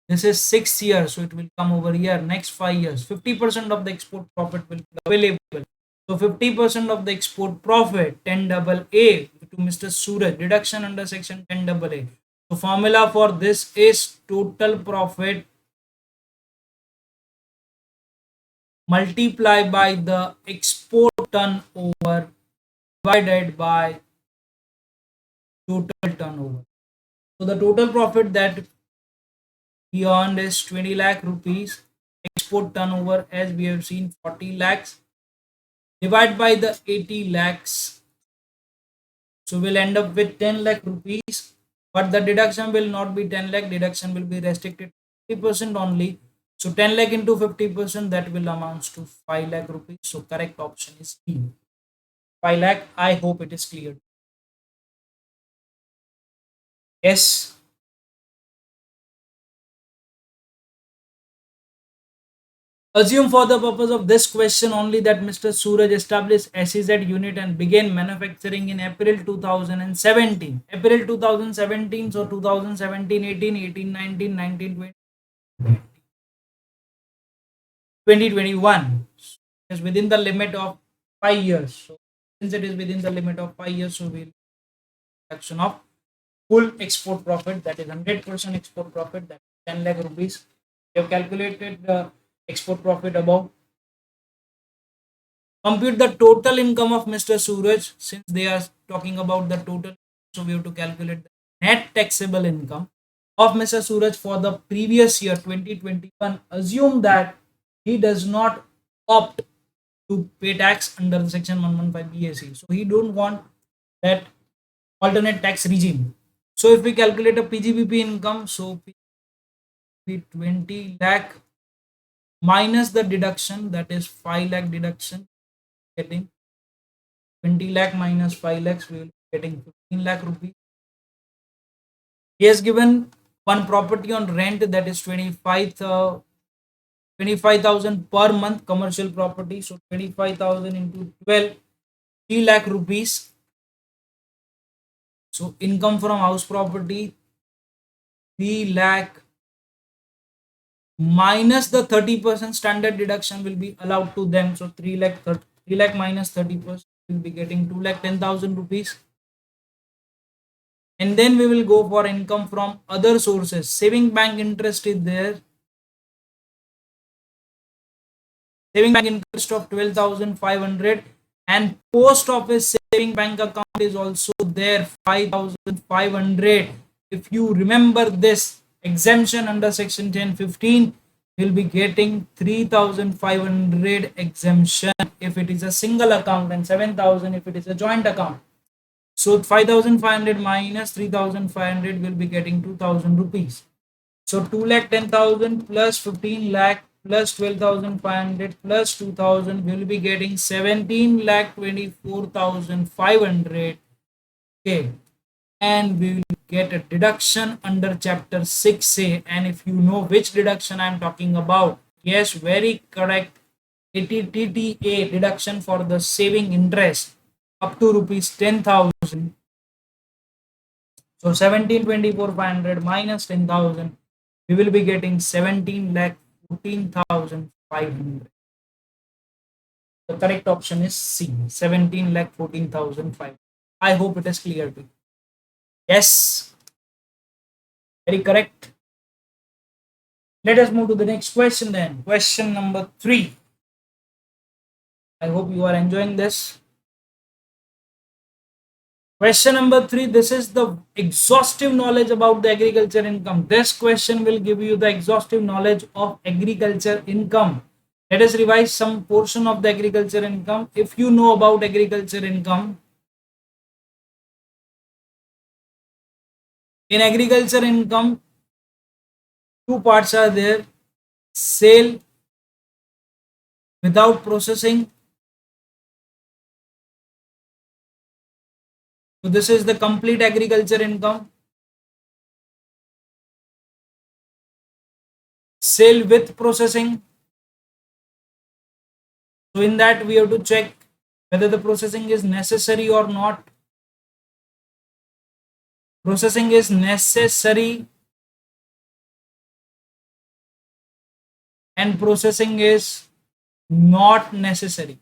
This is 6 years, so it will come over here. Next 5 years, 50% of the export profit will be available. So 50% of the export profit 10AA to Mr. Suraj. Deduction under section 10AA. So formula for this is total profit multiply by the export turnover divided by total turnover. So the total profit that he earned is 20 lakh rupees. Export turnover, as we have seen, 40 lakhs. Divide by the 80 lakhs. So we'll end up with 10 lakh rupees. But the deduction will not be 10 lakh. Deduction will be restricted to 50% only. So 10 lakh into 50%, that will amounts to 5 lakh rupees. So correct option is D. 5 lakh. I hope it is clear. Yes. Assume for the purpose of this question only that Mr. Suraj established SEZ unit and began manufacturing in April 2017. April 2017, so 2017, 18, 18, 19, 19, 20, 2021 is within the limit of 5 years. So since it is within the limit of 5 years, so we'll action of full export profit, that is 100% export profit, that is 10 lakh rupees. We have calculated the export profit above. Compute the total income of Mr. Suraj. Since they are talking about the total, so we have to calculate the net taxable income of Mr. Suraj for the previous year 2021. Assume that he does not opt to pay tax under the section 115 BAC. So he don't want that alternate tax regime. So if we calculate a PGBP income, so 20 lakh minus the deduction, that is 5 lakh deduction, getting 20 lakh minus 5 lakhs, we will be getting 15 lakh rupees. He has given one property on rent, that is 25,000 per month commercial property. So 25,000 into 12, 3 lakh rupees. So income from house property 3 lakh minus the 30% standard deduction will be allowed to them. So 3 lakh minus 30% will be getting 2,10,000 rupees. And then we will go for income from other sources. Saving bank interest is there. Saving bank interest of 12,500 and post office saving bank account is also there, 5,500. If you remember this exemption under section 1015, will be getting 3,500 exemption if it is a single account and 7,000 if it is a joint account. So 5,500 minus 3,500 will be getting 2,000 rupees. So 2,10,000 plus 15 lakh plus 12,500 plus 2,000 will be getting 17,24,500. Okay, and we will get a deduction under chapter 6A. And if you know which deduction I am talking about, yes, very correct. TTA deduction for the saving interest up to rupees 10,000. So 17,24,500 minus 10,000, we will be getting 17,14,500. The correct option is C, 17,14,500. I hope it is clear to you. Yes, very correct. Let us move to the next question then. Question number 3. I hope you are enjoying this. Question number 3. This is the exhaustive knowledge about the agriculture income. This question will give you the exhaustive knowledge of agriculture income. Let us revise some portion of the agriculture income. If you know about agriculture income, in agriculture income, two parts are there: sale without processing. So this is the complete agriculture income. Sale with processing. So in that we have to check whether the processing is necessary or not. Processing is necessary and processing is not necessary.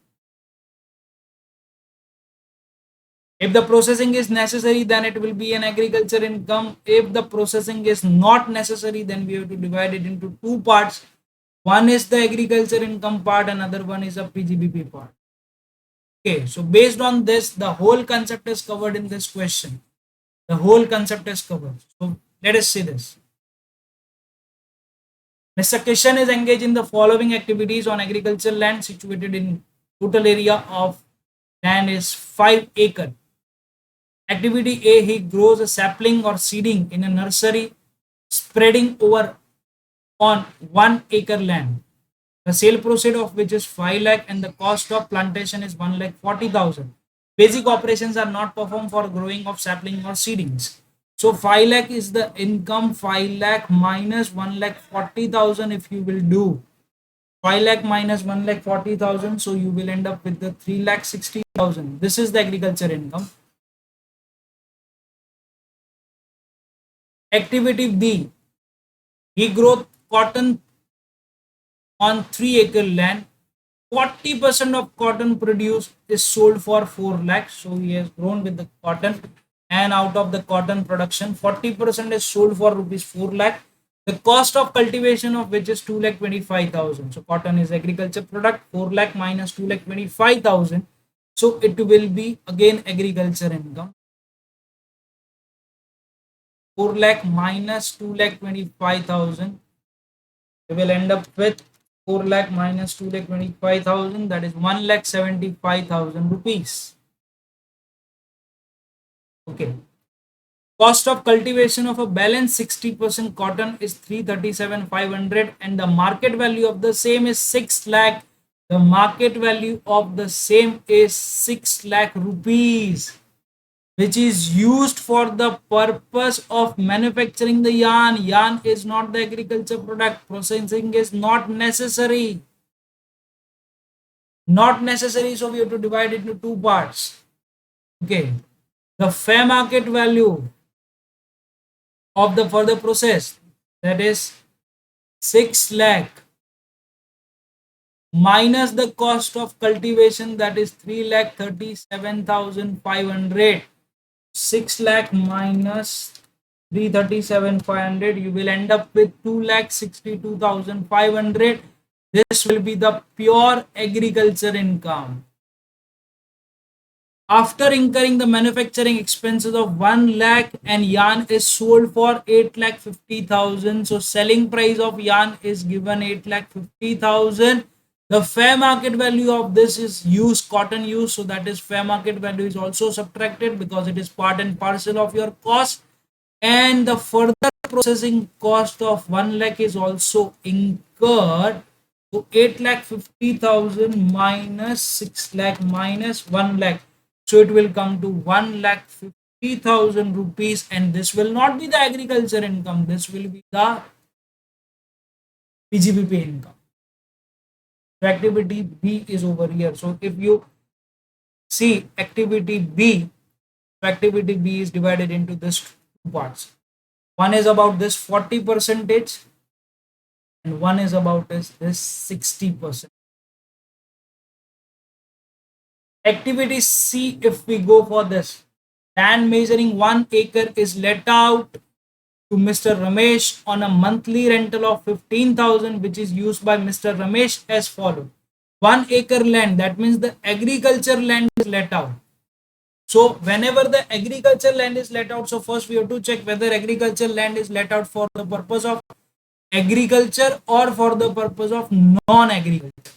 If the processing is necessary, then it will be an agriculture income. If the processing is not necessary, then we have to divide it into two parts. One is the agriculture income part, another one is a PGBP part. Okay, so based on this, the whole concept is covered in this question. The whole concept is covered. So let us see this. Mr. Kishan is engaged in the following activities on agricultural land situated in total area of land is 5 acre. Activity A, he grows a sapling or seeding in a nursery spreading over on 1 acre land. The sale proceed of which is 5 lakh and the cost of plantation is 1,40,000. Basic operations are not performed for growing of sapling or seedings. So 5 lakh is the income, 5 lakh minus 1,40,000 if you will do. 5 lakh minus 1 lakh 40,000. So you will end up with the 3 lakh 60,000. This is the agriculture income. Activity B, degrowth cotton on 3-acre land. 40% of cotton produced is sold for 4 lakhs. So he has grown with the cotton, and out of the cotton production, 40% is sold for rupees 4 lakh. The cost of cultivation of which is 2 lakh 25,000. So cotton is agriculture product, 4 lakh minus 2 lakh 25,000. So it will be again agriculture income. 4 lakh minus 2 lakh 25,000. We will end up with 4 lakh minus 2 lakh 25,000, that is 1 lakh 75,000 rupees. Okay. Cost of cultivation of a balanced 60% cotton is 337,500 and the market value of the same is 6 lakh. The market value of the same is 6 lakh rupees, which is used for the purpose of manufacturing the yarn. Yarn is not the agriculture product. Processing is not necessary. Not necessary, so we have to divide it into two parts. Okay. The fair market value of the further process, that is 6 lakh, minus the cost of cultivation, that is 3 lakh 37,500. 6 lakh minus 337,500, you will end up with 2 lakh 62,500. This will be the pure agriculture income. After incurring the manufacturing expenses of 1 lakh and yarn is sold for 8 lakh 50,000. So selling price of yarn is given 8 lakh 50,000. The fair market value of this is used, cotton use. So that is fair market value is also subtracted because it is part and parcel of your cost. And the further processing cost of 1 lakh is also incurred. So 8 lakh 50,000 minus 6 lakh minus 1 lakh. So it will come to 1 lakh 50,000 rupees, and this will not be the agriculture income. This will be the PGBP income. So activity B is over here. So if you see activity B, activity B is divided into this two parts. One is about this 40 percentage and one is about this 60%. Activity C, if we go for this, land measuring 1 acre is let out to Mr. Ramesh on a monthly rental of 15,000, which is used by Mr. Ramesh as follows. 1 acre land, that means the agriculture land is let out. So whenever the agriculture land is let out, so first we have to check whether agriculture land is let out for the purpose of agriculture or for the purpose of non-agriculture.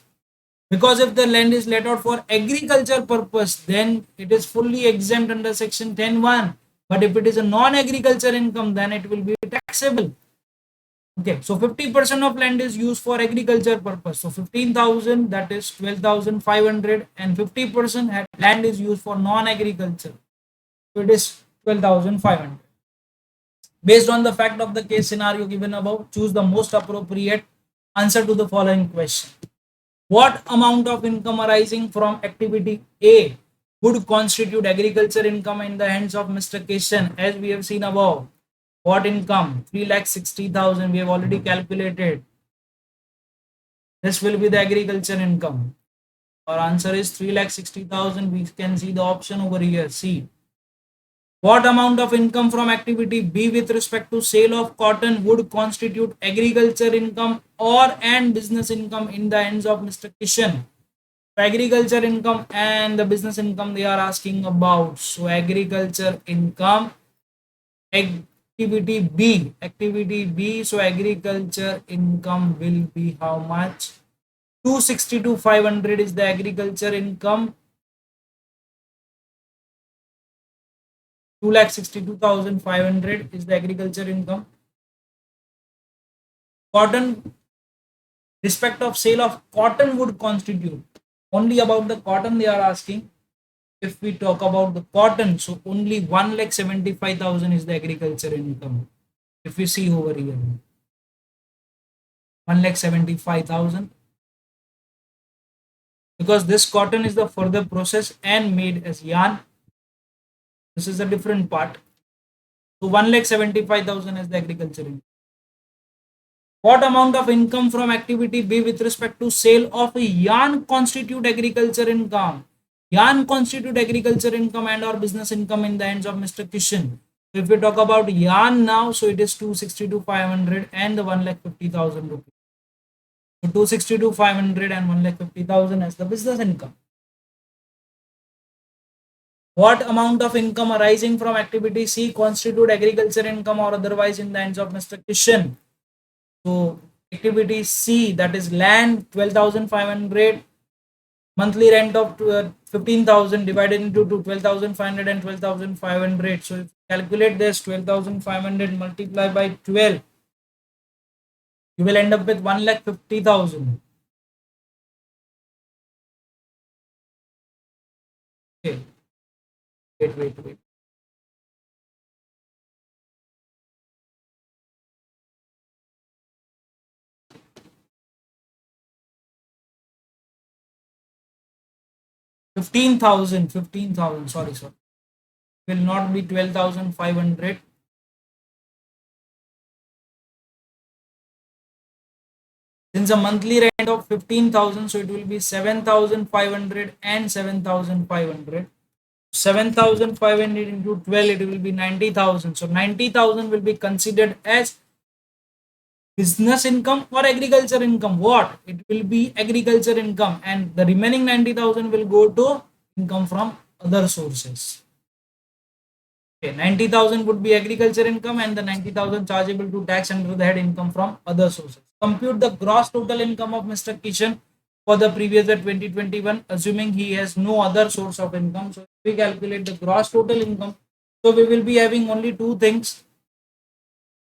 Because if the land is let out for agriculture purpose, then it is fully exempt under section 10(1). But if it is a non-agriculture income, then it will be taxable. Okay, so 50% of land is used for agriculture purpose. So 15,000, that is 12,500, and 50% land is used for non-agriculture. So it is 12,500. Based on the fact of the case scenario given above, choose the most appropriate answer to the following question. What amount of income arising from activity A would constitute agriculture income in the hands of Mr. Kishan? As we have seen above, what income? 3,60,000 we have already calculated. This will be the agriculture income. Our answer is 3,60,000. We can see the option over here. C. What amount of income from activity B with respect to sale of cotton would constitute agriculture income or and business income in the hands of Mr. Kishan? Agriculture income and the business income they are asking about. So agriculture income, activity B. So agriculture income will be how much? 262,500 is the agriculture income. 2,62,500 is the agriculture income. Cotton, respect of sale of cotton would constitute, only about the cotton they are asking. If we talk about the cotton, so only 1,75,000 is the agriculture income. If we see over here, 1,75,000. because this cotton is the further process and made as yarn. This is a different part. So 1,75,000 is the agriculture income. What amount of income from activity B with respect to sale of yarn constitute agriculture income? Yarn constitute agriculture income and or business income in the hands of Mr. Kishan. So if we talk about yarn now, so it is 260,500 and the 1,50,000 rupees. So 260,500 and 1,50,000 as the business income. What amount of income arising from activity C constitute agriculture income or otherwise in the hands of Mr. Kishan? So activity C, that is land, 12,500, monthly rent of 15,000 divided into 12,500 and 12,500. So if you calculate this, 12,500 multiplied by 12, you will end up with 1,50,000. Okay, wait. 15,000, sorry. Will not be 12,500. Since a monthly rent of 15,000, so it will be 7,500 and 7,500. 7,500 into 12, it will be 90,000. So 90,000 will be considered as business income or agriculture income. What? It will be agriculture income, and the remaining 90,000 will go to income from other sources. Okay, 90,000 would be agriculture income and the 90,000 chargeable to tax under the head income from other sources. Compute the gross total income of Mr. Kishan for the previous year 2021, assuming he has no other source of income. So if we calculate the gross total income, so we will be having only two things.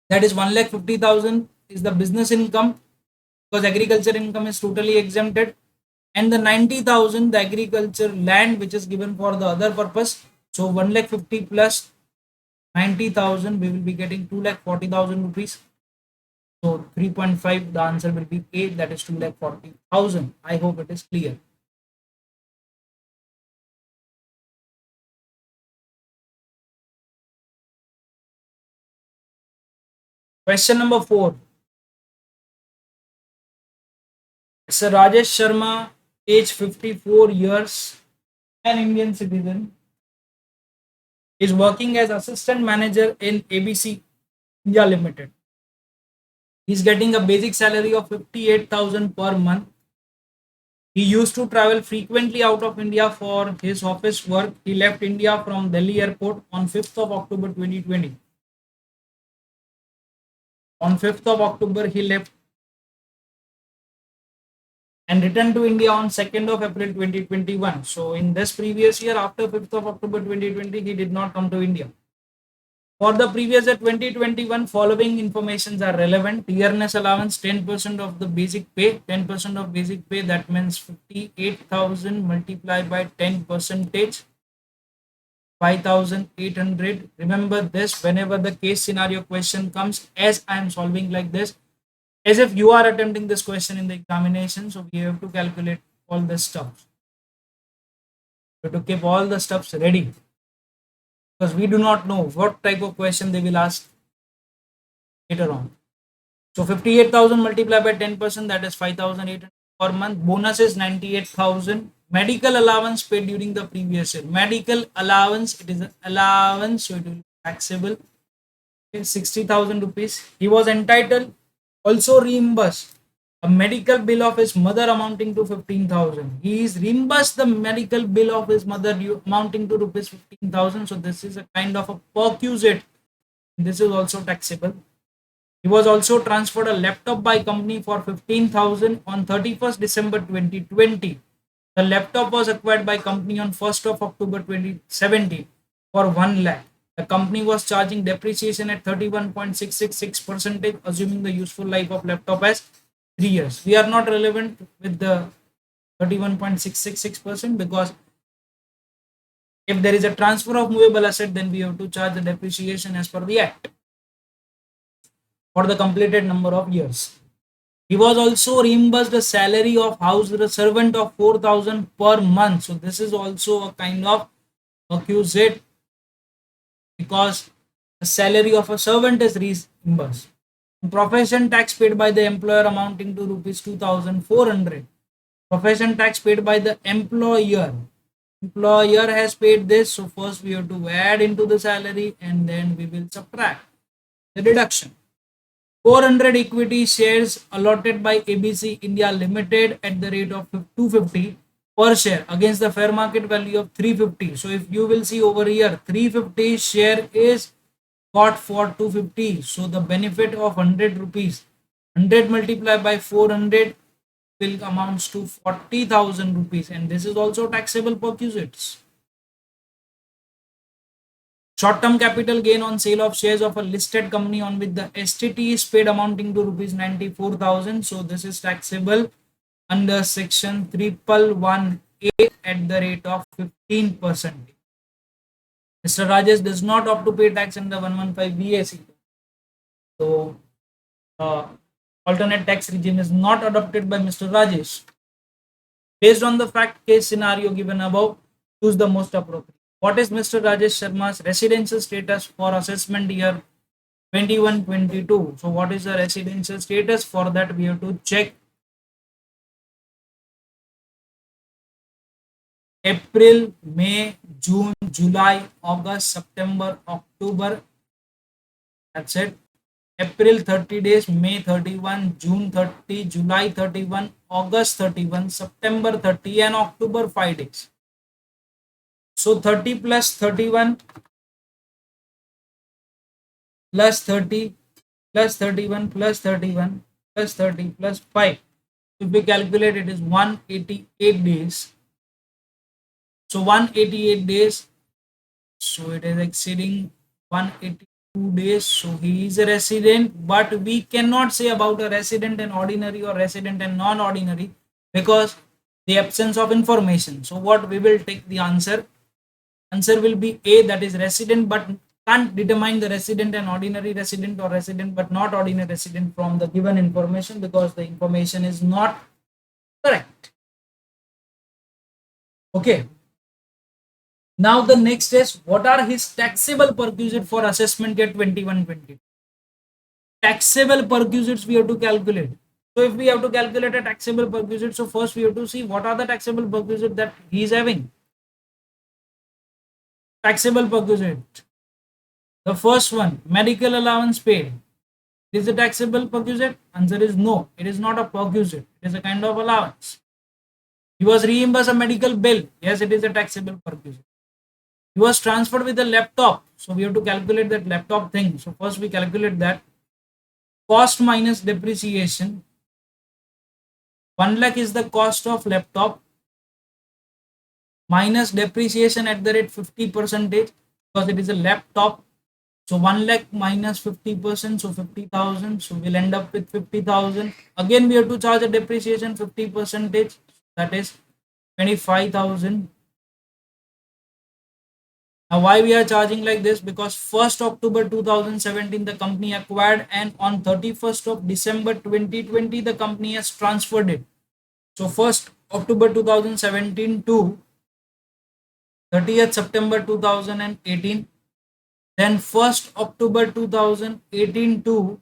That is 1,50,000 is the business income because agriculture income is totally exempted, and the 90,000 the agriculture land which is given for the other purpose. So 1,50,000 plus 90,000, we will be getting 2,40,000 rupees. So 3.5, the answer will be A, that is 2,40,000. I hope it is clear. Question number 4. Sir Rajesh Sharma, age 54 years, an Indian citizen, is working as assistant manager in ABC India Limited. He's getting a basic salary of 58,000 per month. He used to travel frequently out of India for his office work. He left India from Delhi airport on 5th of October 2020. On 5th of October, he left and returned to India on 2nd of April 2021. So in this previous year, after 5th of October 2020, he did not come to India. For the previous year 2021, following informations are relevant. Dearness allowance 10% of the basic pay, 10% of basic pay, that means 58,000 multiplied by 10 percentage, 5,800. Remember this whenever the case scenario question comes, as I am solving like this, as if you are attempting this question in the examination. So we have to calculate all the stuff. We have to keep all the stuffs ready because we do not know what type of question they will ask later on. So 58,000 multiplied by 10%, that is 5,800 per month. Bonus is 98,000. Medical allowance paid during the previous year. Medical allowance, it is an allowance, so it will be taxable. 60,000 rupees. He was entitled also reimbursed a medical bill of his mother amounting to 15,000. He is reimbursed the medical bill of his mother amounting to rupees 15,000. So this is a kind of a perquisite. This is also taxable. He was also transferred a laptop by company for 15,000 on 31st December 2020. The laptop was acquired by company on 1st of October 2017 for 1 lakh. The company was charging depreciation at 31.666%, assuming the useful life of laptop as 3 years. We are not relevant with the 31.666% because if there is a transfer of movable asset, then we have to charge the depreciation as per the act for the completed number of years. He was also reimbursed the salary of house servant of 4,000 per month. So this is also a kind of accused because the salary of a servant is reimbursed. Profession tax paid by the employer amounting to rupees 2,400. Profession tax paid by the employer. Employer has paid this, so first we have to add into the salary and then we will subtract the deduction. 400 equity shares allotted by ABC India Limited at the rate of 250 per share against the fair market value of 350. So if you will see over here, 350 share is got for 250. So the benefit of 100 rupees, 100 multiplied by 400 will amounts to 40,000 rupees, and this is also taxable perquisites. Short-term capital gain on sale of shares of a listed company on which the STT is paid amounting to rupees 94,000. So this is taxable under section 311A at the rate of 15%. Mr. Rajesh does not opt to pay tax under 115 BAC. So alternate tax regime is not adopted by Mr. Rajesh. Based on the fact case scenario given above, choose the most appropriate. What is Mr. Rajesh Sharma's residential status for assessment year 21-22? So what is the residential status? For that we have to check April, May, June, July, August, September, October. That's it. April 30 days, May 31, June 30, July 31, August 31, September 30, and October 5 days. So 30 plus 31 plus 30 plus 31 plus 31 plus 30 plus 5. If we calculate, it is 188 days. So 188 days. So it is exceeding 182 days. So he is a resident, but we cannot say about a resident and ordinary or resident and non-ordinary because the absence of information. So what we will take the answer? Answer will be A, that is resident, but can't determine the resident and ordinary resident or resident but not ordinary resident from the given information because the information is not correct. Okay. Now the next is, what are his taxable perquisite for assessment year 21-22? Taxable perquisites we have to calculate. So if we have to calculate a taxable perquisite, so first we have to see what are the taxable perquisite that he is having. Taxable perquisite. The first one, medical allowance paid. Is it taxable perquisite? Answer is no. It is not a perquisite. It is a kind of allowance. He was reimbursed a medical bill. Yes, it is a taxable perquisite. He was transferred with a laptop. So we have to calculate that laptop thing. So first we calculate that. Cost minus depreciation. 1 lakh is the cost of laptop minus depreciation at the rate 50% because it is a laptop. So 1 lakh minus 50%, so 50,000. So we'll end up with 50,000. Again, we have to charge a depreciation 50%, that is 25,000. Now, why we are charging like this? Because 1st October 2017, the company acquired, and on 31st of December 2020, the company has transferred it. So 1st October 2017 to 30th September 2018. Then 1st October 2018 to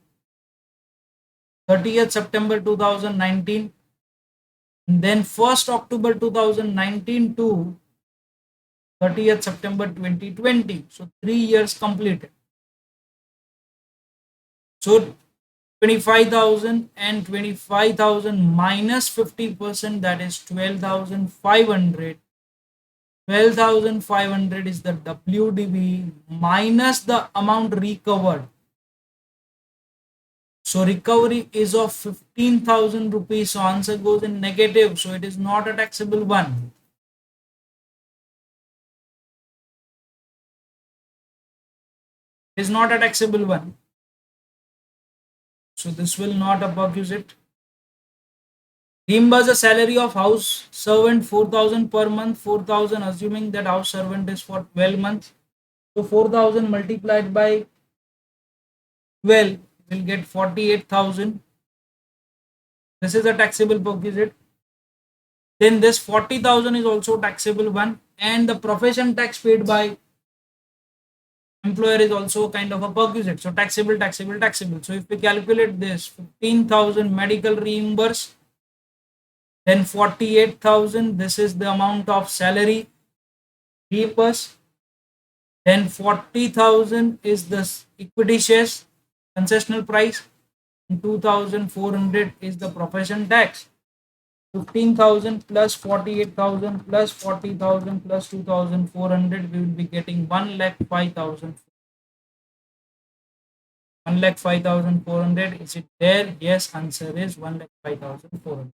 30th September 2019. And then 1st October 2019 to 30th September 2020. So 3 years completed. So 25,000 and 25,000 minus 50%, that is 12,500. 12,500 is the WDV minus the amount recovered. So recovery is of 15,000 rupees. So answer goes in negative. So it is not a taxable one. It is not a taxable one. So this will not perquisite. Reimburse the salary of house servant 4,000 per month. 4,000 assuming that house servant is for 12 months. So 4,000 multiplied by 12 will get 48,000. This is a taxable perquisite. Then this 40,000 is also taxable one, and the profession tax paid by employer is also kind of a perquisite. So taxable, taxable, taxable. So if we calculate this, 15,000 medical reimburse, then 48,000, this is the amount of salary reimburse. Then 40,000 is the equity shares concessional price, and 2,400 is the profession tax. 15,000 plus 48,000 plus 40,000 plus 2,400, we will be getting 1,05,000. 1,05,400. Is it there? Yes, answer is 1,05,400.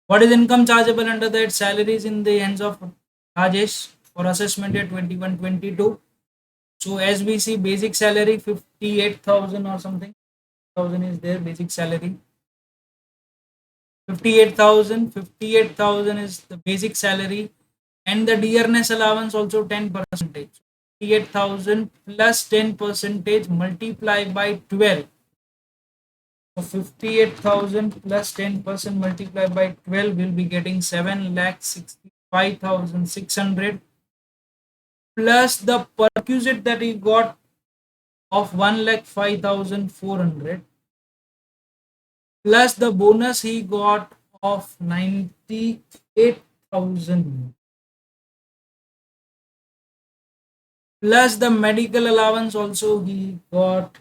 What is income chargeable under that? Salaries in the hands of Rajesh for assessment year 21-22. So as we see, basic salary 58,000 or something. 1,000 is there, basic salary. 58,000 is the basic salary, and the dearness allowance also 10%. 58,000 plus 10% multiplied by 12. So 58,000 plus 10% multiplied by 12 will be getting 7,65,600 plus the perquisite that he got of 1,05,400 plus the bonus he got of 98,000 plus the medical allowance also he got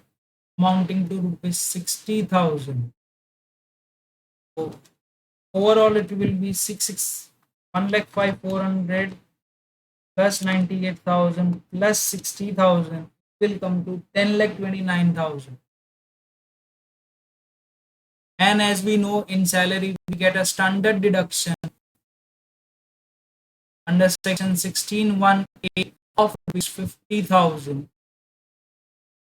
amounting to rupees 60,000. So overall it will be 1,05,400 plus 98,000 plus 60,000 will come to 10,29,000. And as we know, in salary we get a standard deduction under section 16(1)(a) of 50,000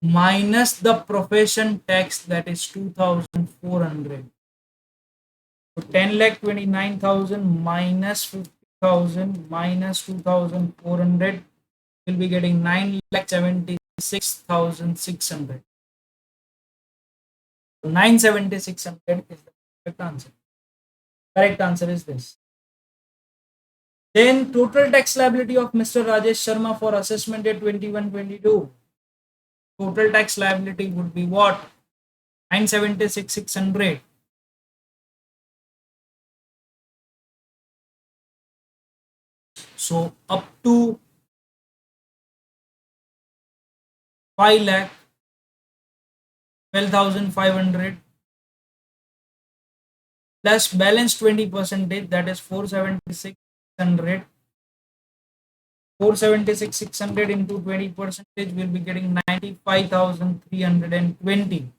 minus the profession tax, that is 2,400. So 10,29,000 minus 50,000 minus 2,400 will be getting 9,76,600. 9,7600 is the correct answer. Correct answer is this. Then total tax liability of Mr. Rajesh Sharma for assessment year 21-22. Total tax liability would be what? 9,76,600. So up to 5 lakh 12,500 plus balance 20%, that is 476,600. 476,600 into 20% will be getting 95,320.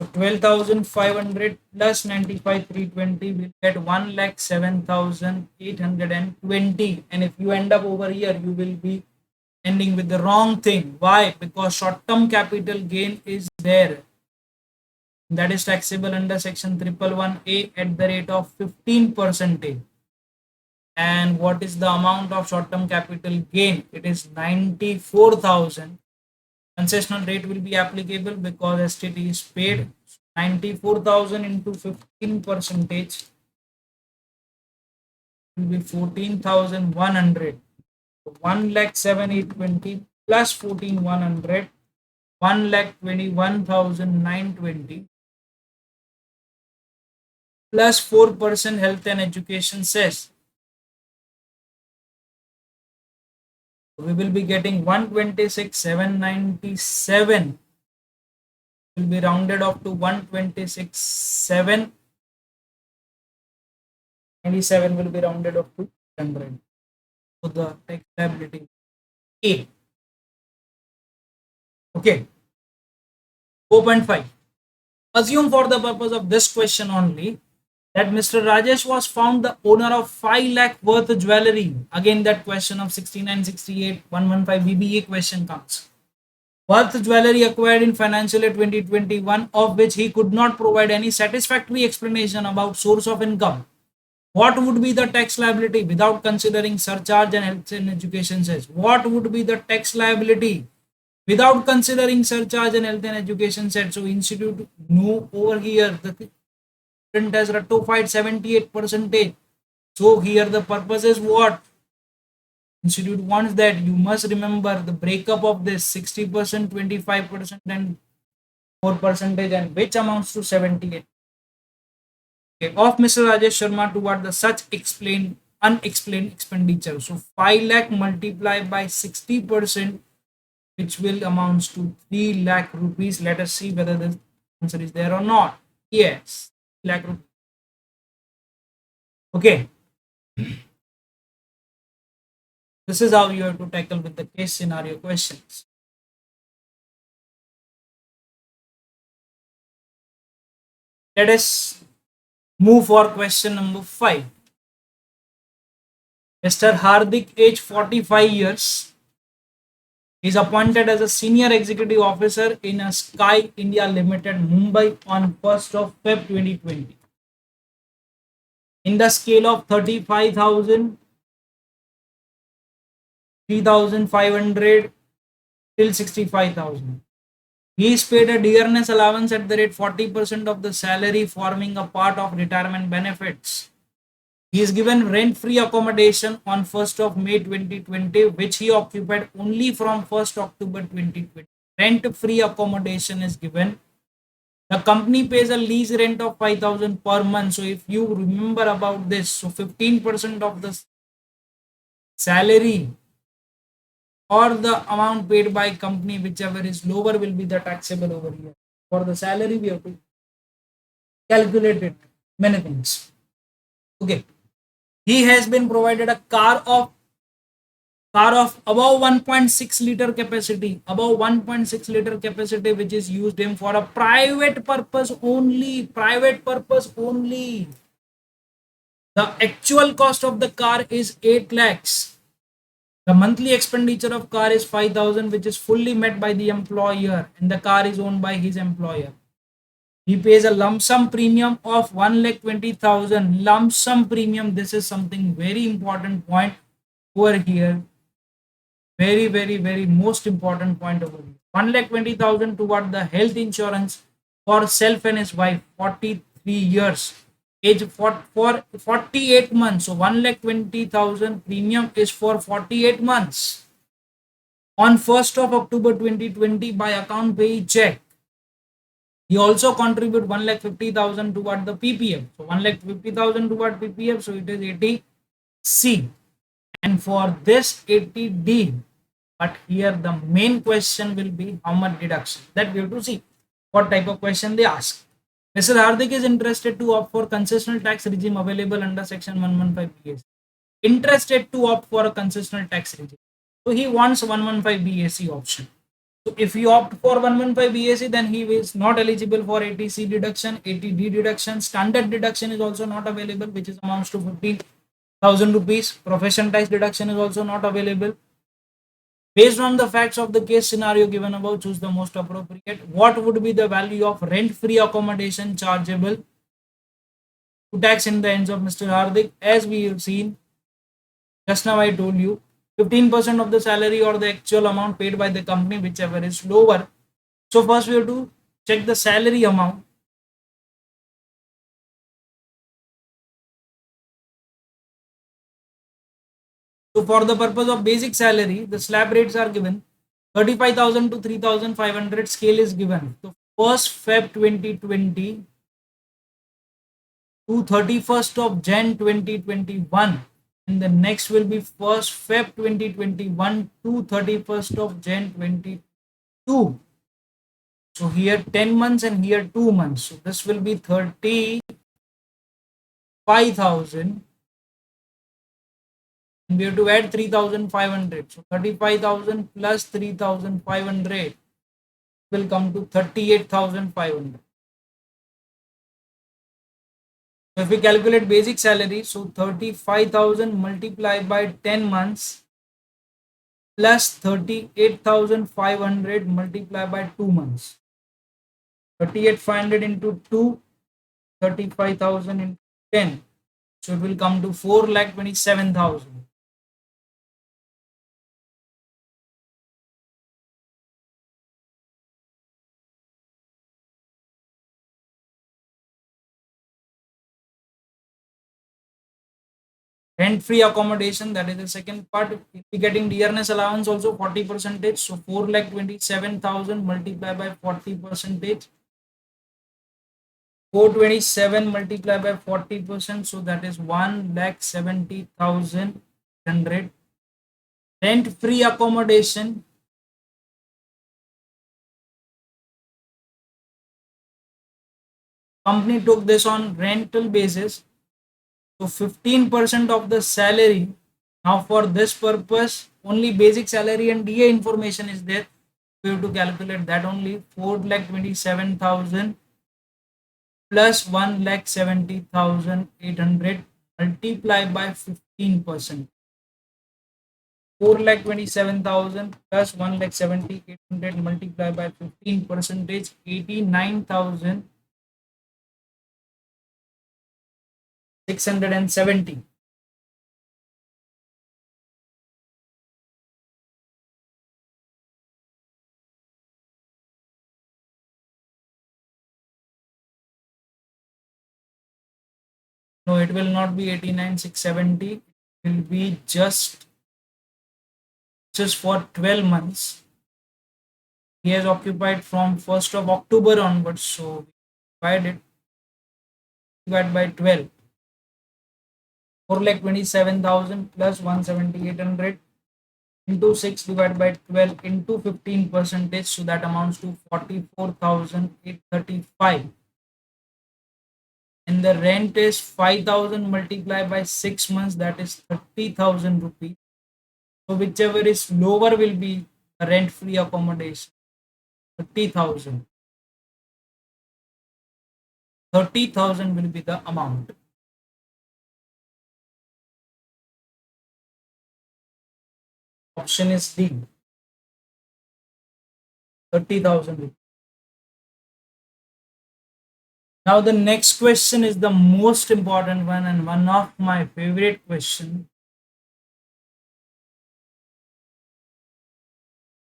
So 12,500 plus 95,320 will get 1,07,820. And if you end up over here, you will be ending with the wrong thing. Why? Because short-term capital gain is there. That is taxable under section 111A at the rate of 15%. And what is the amount of short-term capital gain? It is 94,000. Concessional rate will be applicable because STT is paid. 94,000 into 15% will be 14,100. 1,07,820 plus 14,100, 1,21,920 plus 4% health and education cess. We will be getting 126,797 will be rounded off to 126,797 will be rounded off to 100. So the tax liability A. Okay. 4.5. Assume for the purpose of this question only that Mr. Rajesh was found the owner of 5 lakh worth jewelry. Again, that question of 6968 115 BBA question comes. Worth jewelry acquired in financial year 2021, of which he could not provide any satisfactory explanation about source of income. What would be the tax liability without considering surcharge and health and education cess? What would be the tax liability without considering surcharge and health and education set. So institute no over here the student has ratified 78 percentage. So here the purpose is what? Institute wants that you must remember the breakup of this 60%, 25% and 4 percentage, and which amounts to 78. Okay, of Mr. Rajesh Sharma toward the such explained unexplained expenditure. So 5 lakh multiplied by 60%, which will amounts to 3 lakh rupees. Let us see whether the answer is there or not. Yes, lakh rupees. Okay, this is how you have to tackle with the case scenario questions. Let us move for question number 5. Mr. Hardik, age 45 years, is appointed as a senior executive officer in a Sky India Limited, Mumbai on 1st of Feb 2020. In the scale of 35,000, 3,500 till 65,000. He is paid a dearness allowance at the rate 40% of the salary, forming a part of retirement benefits. He is given rent-free accommodation on 1st of May 2020, which he occupied only from 1st October 2020. Rent-free accommodation is given. The company pays a lease rent of 5,000 per month. So if you remember about this, so 15% of the salary or the amount paid by company, whichever is lower, will be the taxable over here. For the salary, we have to calculate it. Many things. Okay. He has been provided a car of above 1.6 liter capacity, which is used him for a private purpose only. The actual cost of the car is 8 lakhs. The monthly expenditure of car is 5,000, which is fully met by the employer, and the car is owned by his employer. He pays a lump sum premium of 1,20,000. Lump sum premium. This is something very important point over here. Very most important point over here. 1,20,000 toward the health insurance for self and his wife. 43 years. Age for 48 months. So 1,20,000 premium is for 48 months. On 1st of October 2020 by account pay check. He also contribute 1,50,000 toward the PPF. So 1,50,000 toward PPF. So it is 80C. And for this 80D, but here the main question will be how much deduction. That we have to see what type of question they ask. Mr. Hardik is interested to opt for concessional tax regime available under section 115 BAC. Interested to opt for a concessional tax regime. So he wants 115 BAC option. So if he opt for 115 BAC, then he is not eligible for 80C deduction, 80D deduction. Standard deduction is also not available, which is amounts to 15,000 rupees. Profession tax deduction is also not available. Based on the facts of the case scenario given above, choose the most appropriate. What would be the value of rent-free accommodation chargeable to tax in the hands of Mr. Hardik? As we have seen, just now I told you, 15% of the salary or the actual amount paid by the company, whichever is lower. So first we have to check the salary amount. So for the purpose of basic salary, the slab rates are given. 35,000 to 3,500 scale is given. So 1st Feb 2020 to 31st of Jan 2021. And the next will be 1st Feb 2021 to 31st of Jan 22. So here 10 months and here 2 months. So this will be 35,000. And we have to add 3,500. So 35,000 plus 3,500 will come to 38,500. So if we calculate basic salary, so 35,000 multiplied by 10 months plus 38,500 multiplied by 2 months. 38,500 into 2, 35,000 into 10. So it will come to 4,27,000. Rent free accommodation, that is the second part. You'll be getting dearness allowance also 40 percentage. So 4,27,000 multiplied by 40 percentage. 427 multiplied by 40%. So that is 1,70,100. Rent free accommodation. Company took this on rental basis. So 15% of the salary. Now for this purpose, only basic salary and DA information is there. We have to calculate that only. 4,27,000 plus 1,70,800 multiplied by 15%. 4,27,000 plus 1,70,800 multiplied by 15 percentage, 89,670. No, it will not be 89,670. It will be just for 12 months. He has occupied from 1st of October onwards. So divide it, divide by 12. 4,27,000 plus 170,800 into 6 divided by 12 into 15 percentage. So that amounts to 44,835. And the rent is 5,000 multiplied by 6 months, that is 30,000 rupees. So whichever is lower will be the rent free accommodation. 30,000. 30,000 will be the amount. Option is D. 30,000. Now the next question is the most important one and one of my favorite question.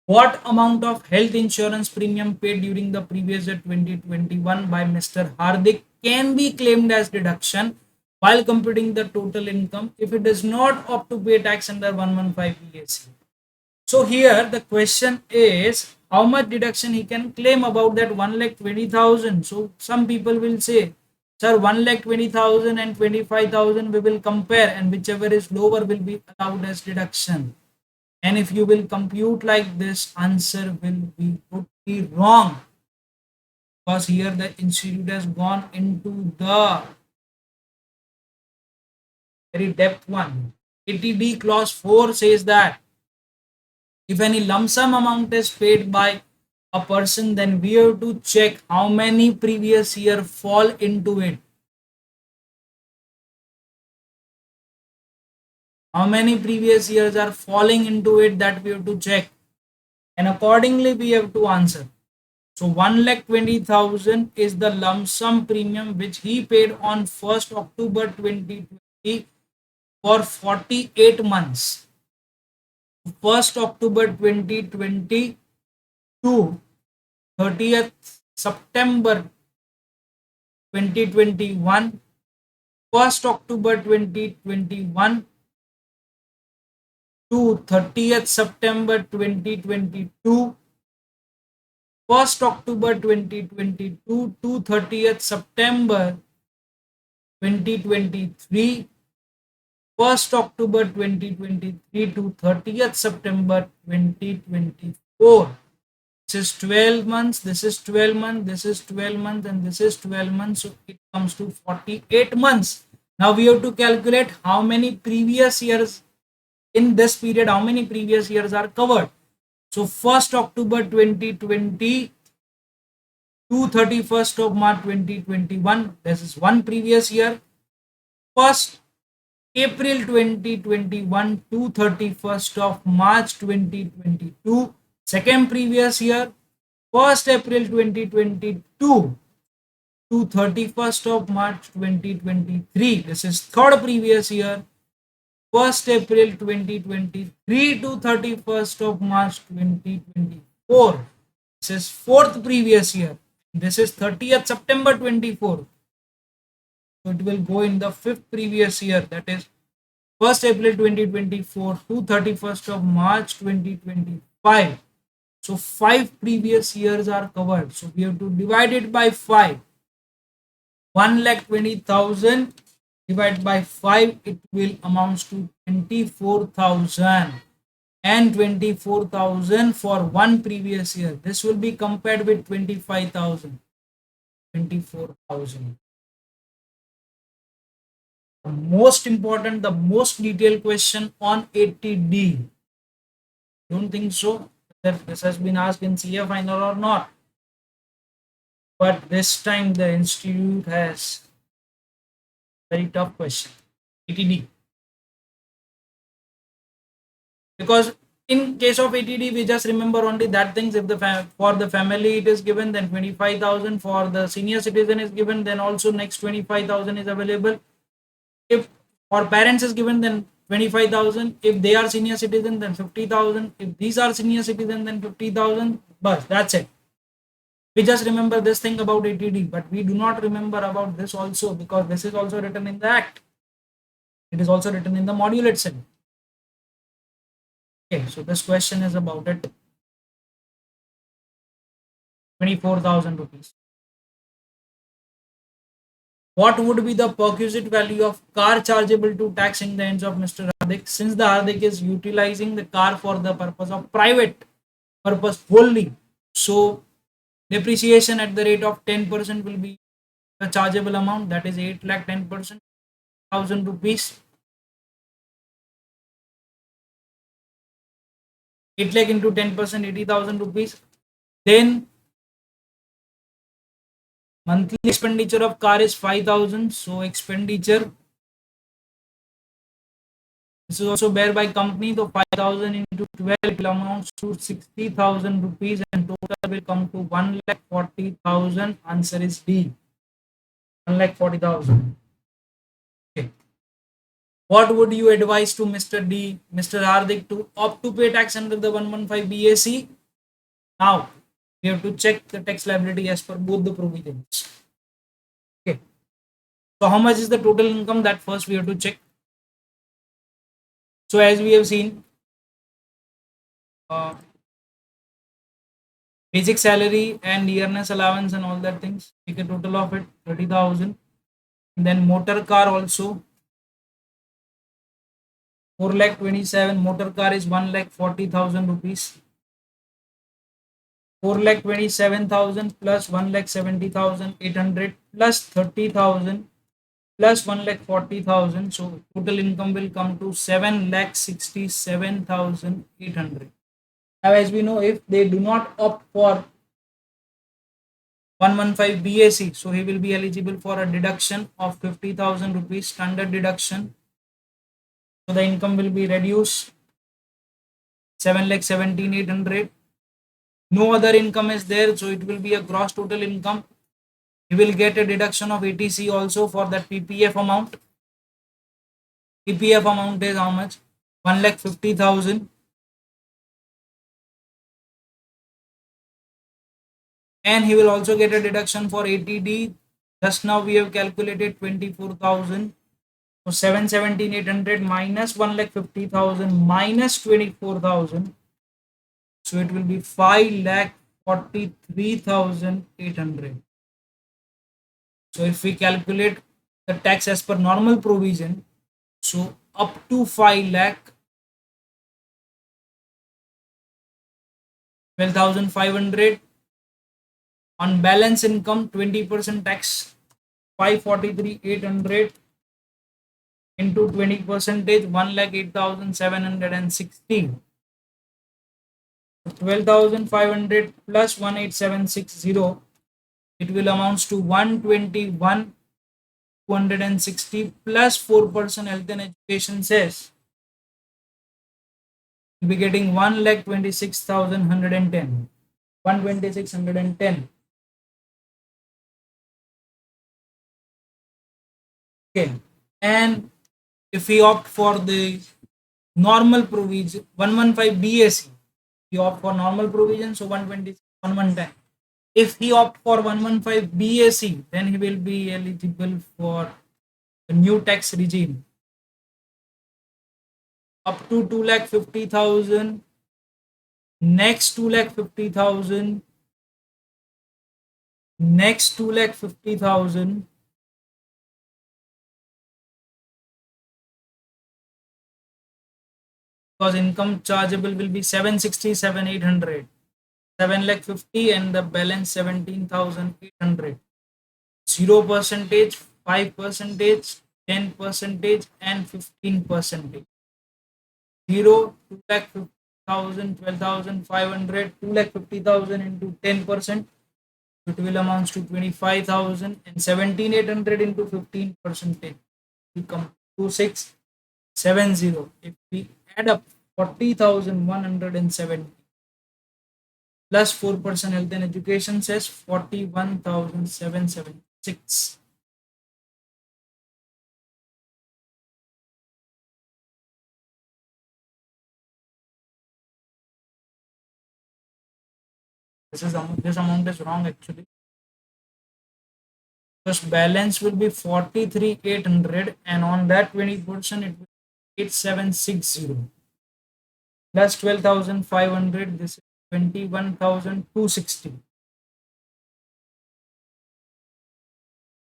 What amount of health insurance premium paid during the previous year 2021 by Mr. Hardik can be claimed as deduction while computing the total income if it does not opt to pay tax under 115 BAC? So here the question is how much deduction he can claim about that 1,20,000. So some people will say, sir, 1,20,000 and 25,000 we will compare, and whichever is lower will be allowed as deduction. And if you will compute like this, answer will be wrong, because here the institute has gone into the very depth one. ATD clause 4 says that if any lump sum amount is paid by a person, then we have to check how many previous year fall into it. How many previous years are falling into it, that we have to check. And accordingly we have to answer. So 1,20,000 is the lump sum premium which he paid on 1st October 2020 for 48 months. 1st October 2020 to 30th September 2021. 1st October 2021 to 30th September 2022. 1st October 2022 to 30th September 2023. 1st October 2023 to 30th September 2024. This is 12 months, this is 12 months, this is 12 months, and this is 12 months. So it comes to 48 months. Now we have to calculate how many previous years in this period, how many previous years are covered. So 1st October 2020 to 31st of March 2021, this is one previous year. 1st April 2021 to 31st of March 2022, second previous year. 1st April 2022 to 31st of March 2023, this is third previous year. 1st April 2023 to 31st of March 2024, this is fourth previous year. This is 30th September 24. So it will go in the fifth previous year, that is 1st April 2024 to 31st of March 2025. So 5 previous years are covered. So we have to divide it by 5. 1,20,000 divided by 5, it will amounts to 24,000, and 24,000 for one previous year. This will be compared with 25,000, 24,000. The most important, the most detailed question on 80D. Don't think so that this has been asked in CA final or not. But this time the institute has very tough question. 80D. Because in case of 80D, we just remember only that things. If the for the family it is given, then 25,000. For the senior citizen is given, then also next 25,000 is available. If for parents is given, then 25,000. If they are senior citizen, then 50,000. If these are senior citizen, then 50,000. But that's it. We just remember this thing about 80D, but we do not remember about this also, because this is also written in the act. It is also written in the module itself. Okay, so this question is about it. 24,000 rupees. What would be the perquisite value of car chargeable to tax in the hands of Mr. Hardik, since the Hardik is utilizing the car for the purpose of private purpose wholly? So depreciation at the rate of 10% will be the chargeable amount, that is 8 lakh 10%, 1,000 rupees. 8 lakh into 10%, 80,000 rupees. Then monthly expenditure of car is 5,000. So expenditure, this is also bear by company. So 5,000 into 12 will amounts to 60,000 rupees, and total will come to 1,40,000. Answer is D. 1,40,000. Okay. What would you advise to Mr. D, Mr. Hardik, to opt to pay tax under the 115 BAC? Now we have to check the tax liability as per both the provisions. Okay. So how much is the total income? That first we have to check. So as we have seen, basic salary and earners allowance and all that things, take a total of it 30,000. And then motor car also 4,27,000. Motor car is 1,40,000 rupees. 4,27,000 plus 1,70,800 plus 30,000 plus 1,40,000. So total income will come to 7,67,800. Now, as we know, if they do not opt for 115 BAC, so he will be eligible for a deduction of 50,000 rupees, standard deduction. So the income will be reduced 7,17,800. No other income is there, so it will be a gross total income. He will get a deduction of ATC also for that PPF amount. PPF amount is how much? 1,50,000. And he will also get a deduction for ATD. Just now we have calculated 24,000. So 717,800 minus 1,50,000 minus 24,000. So it will be 5,43,800. So if we calculate the tax as per normal provision, so up to 5 lakh 12,500. On balance income 20% tax 543,800 into 20 percentage 1,08,760. 12,500 plus 1,8760, it will amounts to 121,260 plus 4% health and education cess. You'll be getting 1,26,110. 126,110. Okay. And if we opt for the normal provision 115 BAC, he opt for normal provision, so 120 110. If he opt for 115 BAC, then he will be eligible for the new tax regime. up to 2,50,000, next 2,50,000, next 2,50,000, because income chargeable will be 767 800, 7 lakh 50 and the balance 17,800. 0 percentage, 5 percentage, 10 percentage and 15 percentage. 0, 2 lakh 50,000, 12,500, 2 lakh 50,000 into 10%, it will amount to 25,000 and 17,800 into 15 percentage become 2670. If we add up 40,170 plus 4% health and education says 41,776. This amount is wrong actually. Because balance will be 43,800 and on that 20% it will be 8,760 plus 12,500. This is 21,260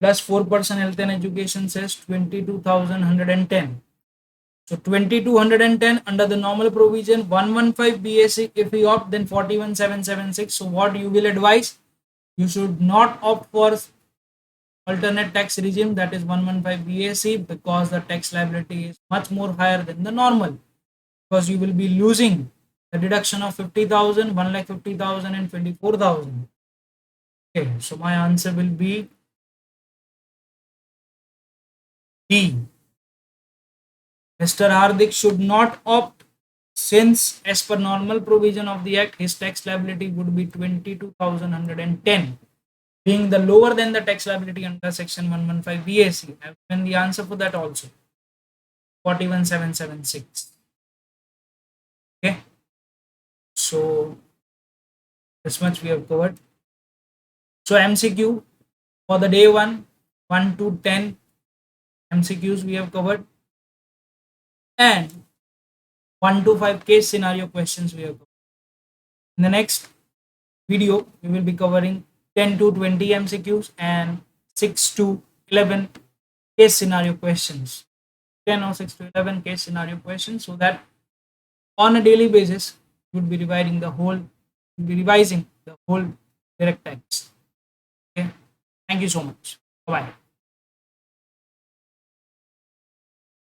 plus 4% health and education says 22,110. So 2210 under the normal provision 115 BSc. If we opt then 41,776. So what you will advise? You should not opt for alternate tax regime, that is 115 BSc, because the tax liability is much more higher than the normal, because you will be losing the deduction of 50,000, 1,50,000 and 24,000. Okay, so my answer will be D. Mr. Hardik should not opt, since as per normal provision of the act his tax liability would be 22,110, being the lower than the tax liability under section 115 BSc. I've given the answer for that also, 41,776. Okay, so this much we have covered. So MCQ for the day 1 to 10 MCQs we have covered, and 1 to 5 case scenario questions we have covered. In the next video we will be covering 10 to 20 MCQs and 6 to 11 case scenario questions. 10 or 6 to 11 case scenario questions, so that on a daily basis you would be revising the whole direct text. Okay, thank you so much. Bye bye.